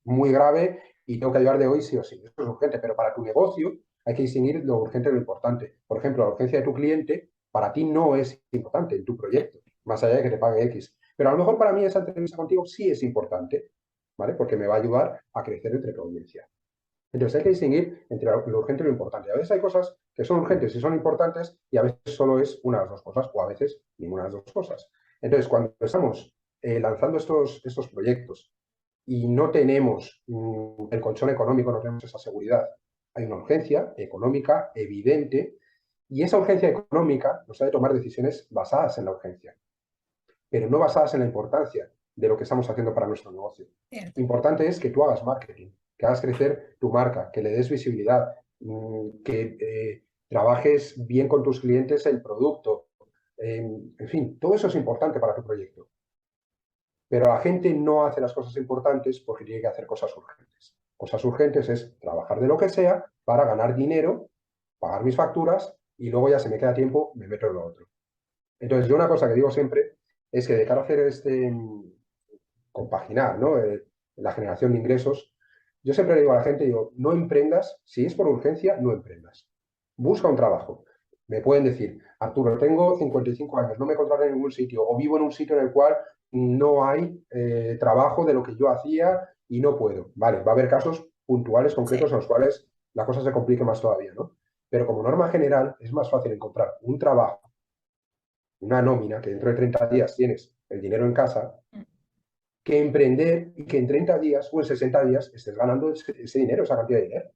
muy grave y tengo que ayudar de hoy sí o sí. Eso es urgente, pero para tu negocio hay que distinguir lo urgente de lo importante. Por ejemplo, la urgencia de tu cliente para ti no es importante en tu proyecto, más allá de que te pague X. Pero a lo mejor para mí esa entrevista contigo sí es importante, ¿vale? Porque me va a ayudar a crecer entre tu audiencia. Entonces hay que distinguir entre lo urgente y lo importante. A veces hay cosas que son urgentes y son importantes y a veces solo es una de las dos cosas o a veces ninguna de las dos cosas. Entonces cuando estamos lanzando estos proyectos y no tenemos el colchón económico, no tenemos esa seguridad, hay una urgencia económica evidente y esa urgencia económica nos ha de tomar decisiones basadas en la urgencia, pero no basadas en la importancia de lo que estamos haciendo para nuestro negocio. Cierto. Importante es que tú hagas marketing, que hagas crecer tu marca, que le des visibilidad, que trabajes bien con tus clientes el producto. En fin, todo eso es importante para tu proyecto. Pero la gente no hace las cosas importantes porque tiene que hacer cosas urgentes. Cosas urgentes es trabajar de lo que sea para ganar dinero, pagar mis facturas y luego ya se me queda tiempo, me meto en lo otro. Entonces, yo una cosa que digo siempre es que de cara a hacer compaginar, ¿no? La generación de ingresos, yo siempre le digo a la gente, digo, no emprendas, si es por urgencia, no emprendas. Busca un trabajo. Me pueden decir, Arturo, tengo 55 años, no me contratan en ningún sitio, o vivo en un sitio en el cual no hay trabajo de lo que yo hacía y no puedo. Vale, va a haber casos puntuales, concretos, Sí. en los cuales la cosa se complique más todavía, ¿no? Pero como norma general, es más fácil encontrar un trabajo, una nómina, que dentro de 30 días tienes el dinero en casa, que emprender y que en 30 días o en 60 días estés ganando ese dinero, esa cantidad de dinero.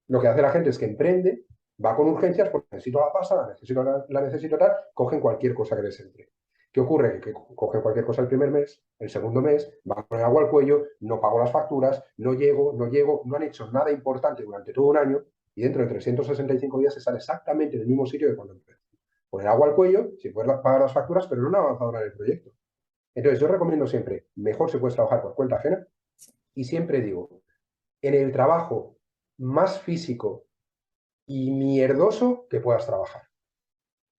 Lo que hace la gente es que emprende, va con urgencias porque necesito la pasta, la necesito tal, cogen cualquier cosa que les entre. ¿Qué ocurre? Que cogen cualquier cosa el primer mes, el segundo mes, van con el agua al cuello, no pago las facturas, no llego, no han hecho nada importante durante todo un año y dentro de 365 días están exactamente en el mismo sitio que cuando empezó. Con el agua al cuello, sin poder pagar las facturas, pero no han avanzado nada en el proyecto. Entonces, yo recomiendo siempre, mejor se puede trabajar por cuenta ajena y siempre digo, en el trabajo más físico y mierdoso que puedas trabajar.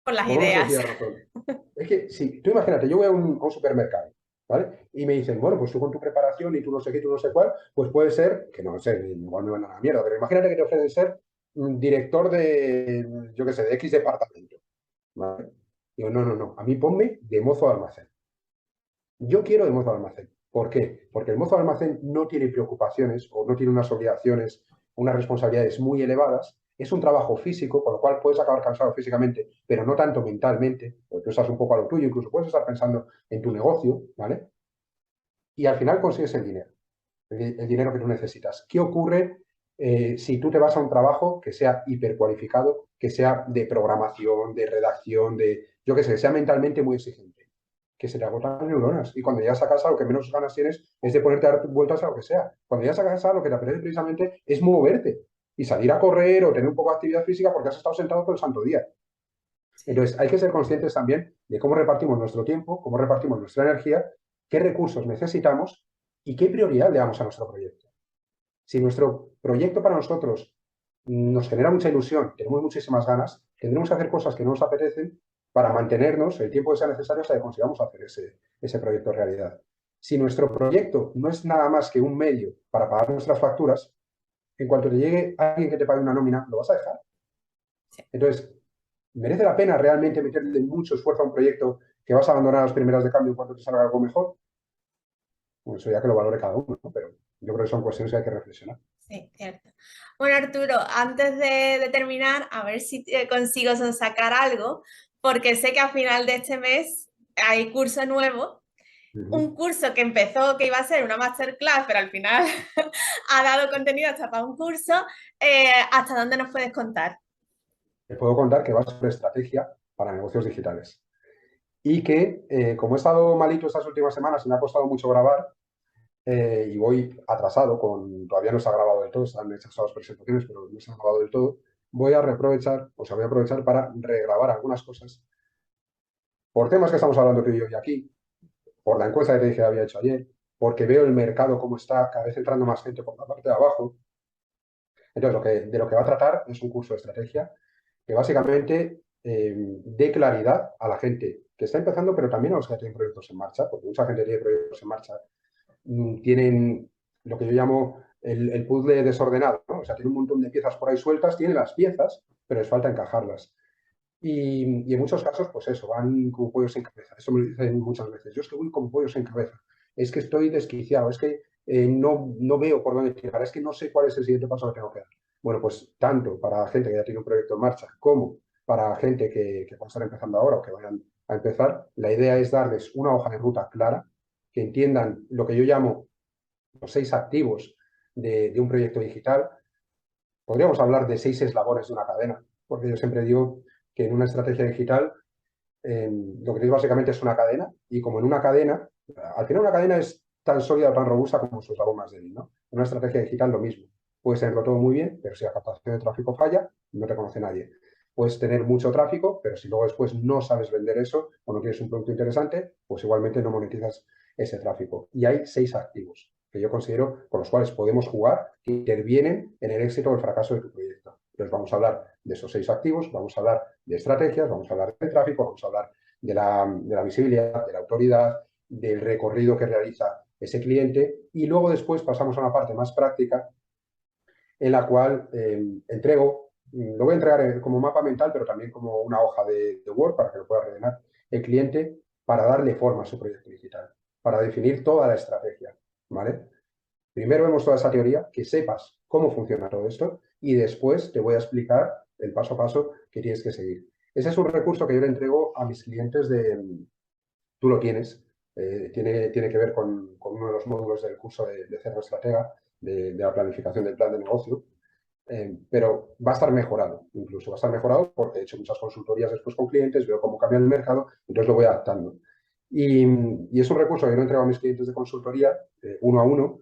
Por las Por una ideas. sencilla razón. Es que, si tú imagínate, yo voy a un supermercado, ¿vale? Y me dicen, bueno, pues tú con tu preparación y tú no sé qué, tú no sé cuál, pues puede ser, que no sé, igual me van a la mierda, pero imagínate que te ofrecen ser director de, yo qué sé, de X departamento, ¿vale? Digo, no, no, no, a mí ponme de mozo de almacén. Yo quiero de mozo de almacén. ¿Por qué? Porque el mozo de almacén no tiene preocupaciones o no tiene unas obligaciones, unas responsabilidades muy elevadas. Es un trabajo físico, con lo cual puedes acabar cansado físicamente, pero no tanto mentalmente, porque tú estás un poco a lo tuyo, incluso puedes estar pensando en tu negocio, ¿vale? Y al final consigues el dinero, el dinero que tú necesitas. ¿Qué ocurre si tú te vas a un trabajo que sea hipercualificado, que sea de programación, de redacción, de, yo qué sé, que sea mentalmente muy exigente? Que se te agotan las neuronas. Y cuando llegas a casa, lo que menos ganas tienes es de ponerte a dar vueltas a lo que sea. Cuando llegas a casa, lo que te apetece precisamente es moverte y salir a correr o tener un poco de actividad física porque has estado sentado todo el santo día. Sí. Entonces, hay que ser conscientes también de cómo repartimos nuestro tiempo, cómo repartimos nuestra energía, qué recursos necesitamos y qué prioridad le damos a nuestro proyecto. Si nuestro proyecto para nosotros nos genera mucha ilusión, tenemos muchísimas ganas, tendremos que hacer cosas que no nos apetecen, para mantenernos el tiempo que sea necesario hasta que consigamos hacer ese proyecto realidad. Si nuestro proyecto no es nada más que un medio para pagar nuestras facturas, en cuanto te llegue alguien que te pague una nómina, lo vas a dejar. Sí. Entonces, ¿merece la pena realmente meterle mucho esfuerzo a un proyecto que vas a abandonar a las primeras de cambio en cuanto te salga algo mejor? Bueno, eso ya que lo valore cada uno, ¿no? Pero yo creo que son cuestiones que hay que reflexionar. Sí, cierto. Bueno, Arturo, antes de terminar, a ver si consigo sacar algo, porque sé que a final de este mes hay curso nuevo, un curso que empezó que iba a ser una masterclass, pero al final ha dado contenido hasta para un curso. ¿Hasta dónde nos puedes contar? Te puedo contar que va sobre estrategia para negocios digitales. Y que, como he estado malito estas últimas semanas y me ha costado mucho grabar, y voy atrasado, todavía no se ha grabado del todo, están hechas todas las presentaciones, pero no se ha grabado del todo, voy a reaprovechar, voy a aprovechar para regrabar algunas cosas por temas que estamos hablando tú y yo hoy aquí, por la encuesta que te dije que había hecho ayer, porque veo el mercado cómo está, cada vez entrando más gente por la parte de abajo. Entonces, de lo que va a tratar es un curso de estrategia que básicamente dé claridad a la gente que está empezando, pero también a los que tienen proyectos en marcha, porque mucha gente tiene proyectos en marcha, tienen lo que yo llamo el puzzle desordenado, ¿no? O sea, tiene un montón de piezas por ahí sueltas, tienen las piezas, pero les falta encajarlas. Y en muchos casos, pues eso, van como pollos sin cabeza. Eso me lo dicen muchas veces. Yo es que voy como pollos sin cabeza. Es que estoy desquiciado. Es que no veo por dónde tirar. Es que no sé cuál es el siguiente paso que tengo que dar. Bueno, pues tanto para gente que ya tiene un proyecto en marcha como para gente que pueda estar empezando ahora o que vayan a empezar, la idea es darles una hoja de ruta clara, que entiendan lo que yo llamo los 6 activos de un proyecto digital. Podríamos hablar de 6 eslabones de una cadena, porque yo siempre digo que en una estrategia digital lo que tienes básicamente es una cadena y como en una cadena, al final una cadena es tan sólida o tan robusta como su eslabón más débil, ¿no? En una estrategia digital lo mismo. Puedes tenerlo todo muy bien, pero si la captación de tráfico falla, no te conoce nadie. Puedes tener mucho tráfico, pero si luego después no sabes vender eso o no tienes un producto interesante, pues igualmente no monetizas ese tráfico. Y hay 6 activos que yo considero con los cuales podemos jugar que intervienen en el éxito o el fracaso de tu proyecto. Entonces vamos a hablar de esos 6 activos, vamos a hablar de estrategias, vamos a hablar del tráfico, vamos a hablar de la visibilidad, de la autoridad, del recorrido que realiza ese cliente y luego después pasamos a una parte más práctica en la cual lo voy a entregar como mapa mental, pero también como una hoja de Word para que lo pueda rellenar el cliente para darle forma a su proyecto digital, para definir toda la estrategia, ¿vale? Primero vemos toda esa teoría, que sepas cómo funciona todo esto y después te voy a explicar el paso a paso que tienes que seguir. Ese es un recurso que yo le entrego a mis clientes tú lo tienes, tiene que ver con uno de los módulos del curso de Cerdo Estratega, de la planificación del plan de negocio, pero va a estar mejorado, incluso va a estar mejorado porque he hecho muchas consultorías después con clientes, veo cómo cambia el mercado, entonces lo voy adaptando. Y es un recurso que yo no entrego a mis clientes de consultoría, uno a uno,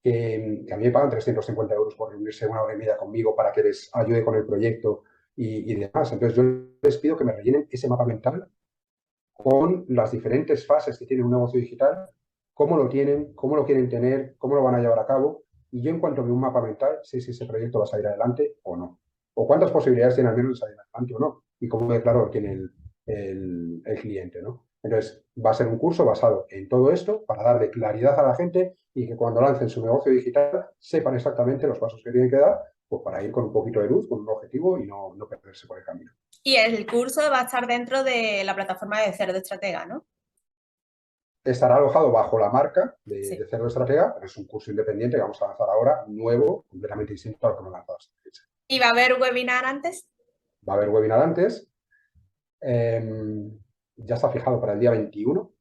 que a mí me pagan 350 euros por reunirse 1 hora y media conmigo para que les ayude con el proyecto y demás. Entonces yo les pido que me rellenen ese mapa mental con las diferentes fases que tiene un negocio digital, cómo lo tienen, cómo lo quieren tener, cómo lo van a llevar a cabo. Y yo en cuanto veo un mapa mental, sé si ese proyecto va a salir adelante o no. O cuántas posibilidades tiene al menos de salir adelante o no. Y cómo de claro tiene el cliente, ¿no? Entonces, va a ser un curso basado en todo esto para darle claridad a la gente y que cuando lancen su negocio digital sepan exactamente los pasos que tienen que dar, pues para ir con un poquito de luz, con un objetivo y no perderse por el camino. Y el curso va a estar dentro de la plataforma de Cerdo Estratega, ¿no? Estará alojado bajo la marca Sí. de Cerdo Estratega, pero es un curso independiente que vamos a lanzar ahora, nuevo, completamente distinto a lo que hemos lanzado hasta la fecha. ¿Y va a haber webinar antes? Va a haber webinar antes, eh, ya está fijado para el día 21,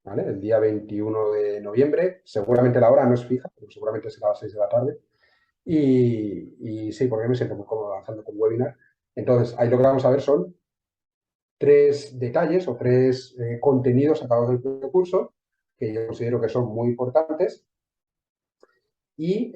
¿vale? El día 21 de noviembre, seguramente la hora no es fija, pero seguramente será a las 6 de la tarde. Y sí, porque me siento muy cómodo lanzando con webinar. Entonces, ahí lo que vamos a ver son 3 detalles o 3 contenidos sacados del curso que yo considero que son muy importantes y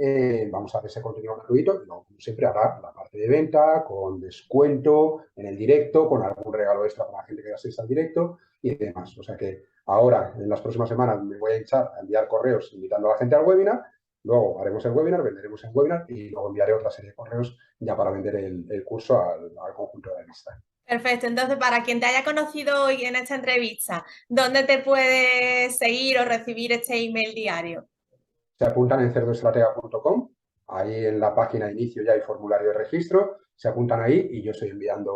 vamos a hacer ese contenido gratuito y luego, como siempre, habrá la parte de venta con descuento en el directo, con algún regalo extra para la gente que asista al directo y demás. O sea que ahora, en las próximas semanas, me voy a echar a enviar correos invitando a la gente al webinar, luego haremos el webinar, venderemos el webinar y luego enviaré otra serie de correos ya para vender el curso al conjunto de la lista. Perfecto, entonces para quien te haya conocido hoy en esta entrevista, ¿dónde te puede seguir o recibir este email diario? Se apuntan en cerdoestratega.com, ahí en la página de inicio ya hay formulario de registro, se apuntan ahí y yo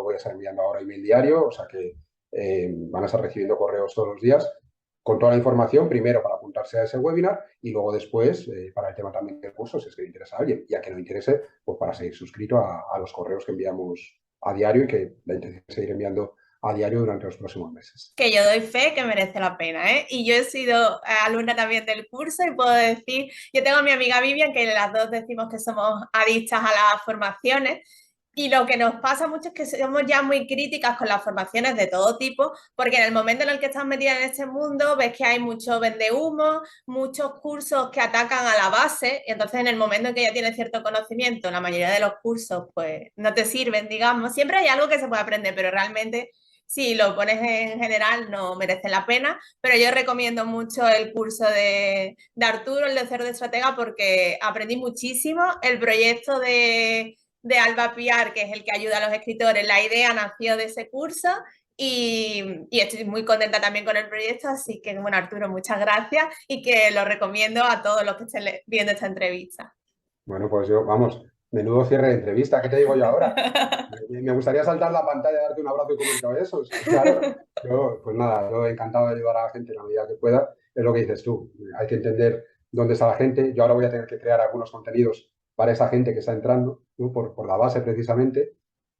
voy a estar enviando ahora email diario, o sea que van a estar recibiendo correos todos los días con toda la información, primero para apuntarse a ese webinar y luego después para el tema también del curso, si es que le interesa a alguien, y a que no interese, pues para seguir suscrito a los correos que enviamos a diario y que la intención es seguir enviando a diario durante los próximos meses. Que yo doy fe que merece la pena, ¿eh? Y yo he sido alumna también del curso y puedo decir, yo tengo a mi amiga Vivian, que las dos decimos que somos adictas a las formaciones, y lo que nos pasa mucho es que somos ya muy críticas con las formaciones de todo tipo, porque en el momento en el que estás metida en este mundo, ves que hay mucho vendehumo, muchos cursos que atacan a la base, y entonces en el momento en que ya tienes cierto conocimiento, la mayoría de los cursos pues no te sirven, digamos. Siempre hay algo que se puede aprender, pero realmente si lo pones en general no merece la pena, pero yo recomiendo mucho el curso de Arturo, el de Cerdo Estratega, porque aprendí muchísimo. El proyecto de Alba Piar, que es el que ayuda a los escritores, la idea nació de ese curso y estoy muy contenta también con el proyecto, así que bueno, Arturo, muchas gracias y que lo recomiendo a todos los que estén viendo esta entrevista. Bueno, pues yo, vamos, menudo cierre de entrevista, ¿qué te digo yo ahora? Me gustaría saltar la pantalla, darte un abrazo y comerte besos. Claro, yo, pues nada, yo encantado de ayudar a la gente en la medida que pueda. Es lo que dices tú, hay que entender dónde está la gente. Yo ahora voy a tener que crear algunos contenidos para esa gente que está entrando, ¿no? Por la base precisamente,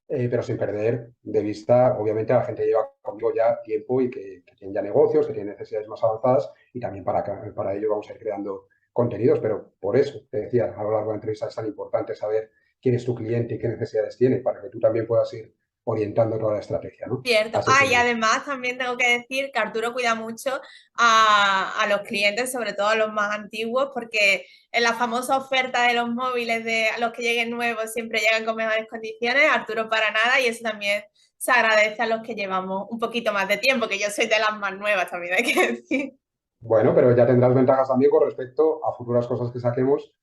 pero sin perder de vista, obviamente, a la gente que lleva conmigo ya tiempo y que tienen ya negocios, que tienen necesidades más avanzadas y también para ello vamos a ir creando contenidos, pero por eso te decía, a lo largo de la entrevista es tan importante saber quién es tu cliente y qué necesidades tiene para que tú también puedas ir orientando toda la estrategia, ¿no? Cierto. Así Ah, que, y además también tengo que decir que Arturo cuida mucho a los clientes, sobre todo a los más antiguos, porque en la famosa oferta de los móviles de a los que lleguen nuevos siempre llegan con mejores condiciones, Arturo para nada, y eso también se agradece a los que llevamos un poquito más de tiempo, que yo soy de las más nuevas también, hay que decir. bueno, pero ya tendrás ventajas también con respecto a futuras cosas que saquemos,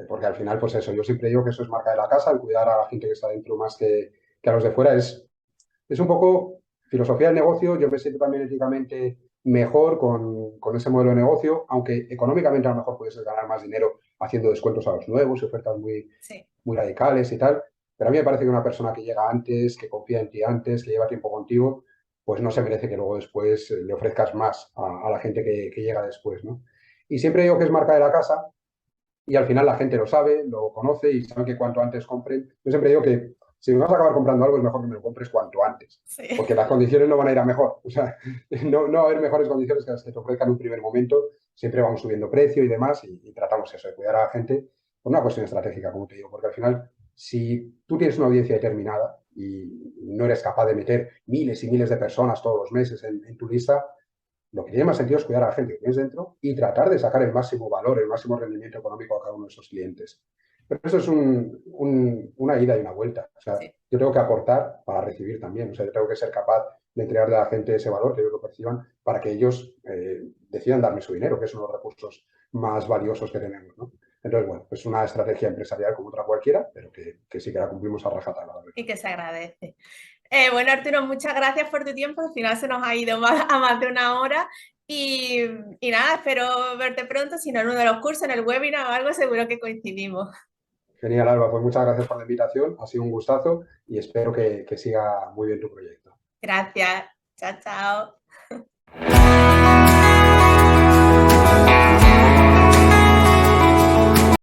porque al final, pues eso, yo siempre digo que eso es marca de la casa, el cuidar a la gente que está dentro más que a los de fuera es un poco filosofía del negocio. Yo me siento también éticamente mejor con ese modelo de negocio, aunque económicamente a lo mejor puedes ganar más dinero haciendo descuentos a los nuevos y ofertas Sí. muy radicales y tal. Pero a mí me parece que una persona que llega antes, que confía en ti antes, que lleva tiempo contigo, pues no se merece que luego después le ofrezcas más a la gente que llega después, ¿no? Y siempre digo que es marca de la casa y al final la gente lo sabe, lo conoce y sabe que cuanto antes compren. Yo siempre digo que si me vas a acabar comprando algo es mejor que me lo compres cuanto antes, Sí. porque las condiciones no van a ir a mejor. O sea, no va a haber mejores condiciones que las que te ofrezcan en un primer momento. Siempre vamos subiendo precio y demás y tratamos eso, de cuidar a la gente por una cuestión estratégica, como te digo, porque al final, si tú tienes una audiencia determinada y no eres capaz de meter miles y miles de personas todos los meses en tu lista, lo que tiene más sentido es cuidar a la gente que tienes dentro y tratar de sacar el máximo valor, el máximo rendimiento económico a cada uno de esos clientes. Pero eso es una ida y una vuelta. O sea, Sí. yo tengo que aportar para recibir también. O sea, yo tengo que ser capaz de entregarle a la gente ese valor, que ellos lo perciban, para que ellos decidan darme su dinero, que es uno de los recursos más valiosos que tenemos, ¿no? Entonces, bueno, es una estrategia empresarial como otra cualquiera, pero que sí que la cumplimos a rajatabla, la Y verdad. que se agradece. Bueno, Arturo, muchas gracias por tu tiempo. Al final se nos ha ido a más de una hora. Y, y nada, espero verte pronto. Si no en uno de los cursos, en el webinar o algo, seguro que coincidimos. Genial, Alba. Pues muchas gracias por la invitación. Ha sido un gustazo y espero que siga muy bien tu proyecto. Gracias. Chao, chao.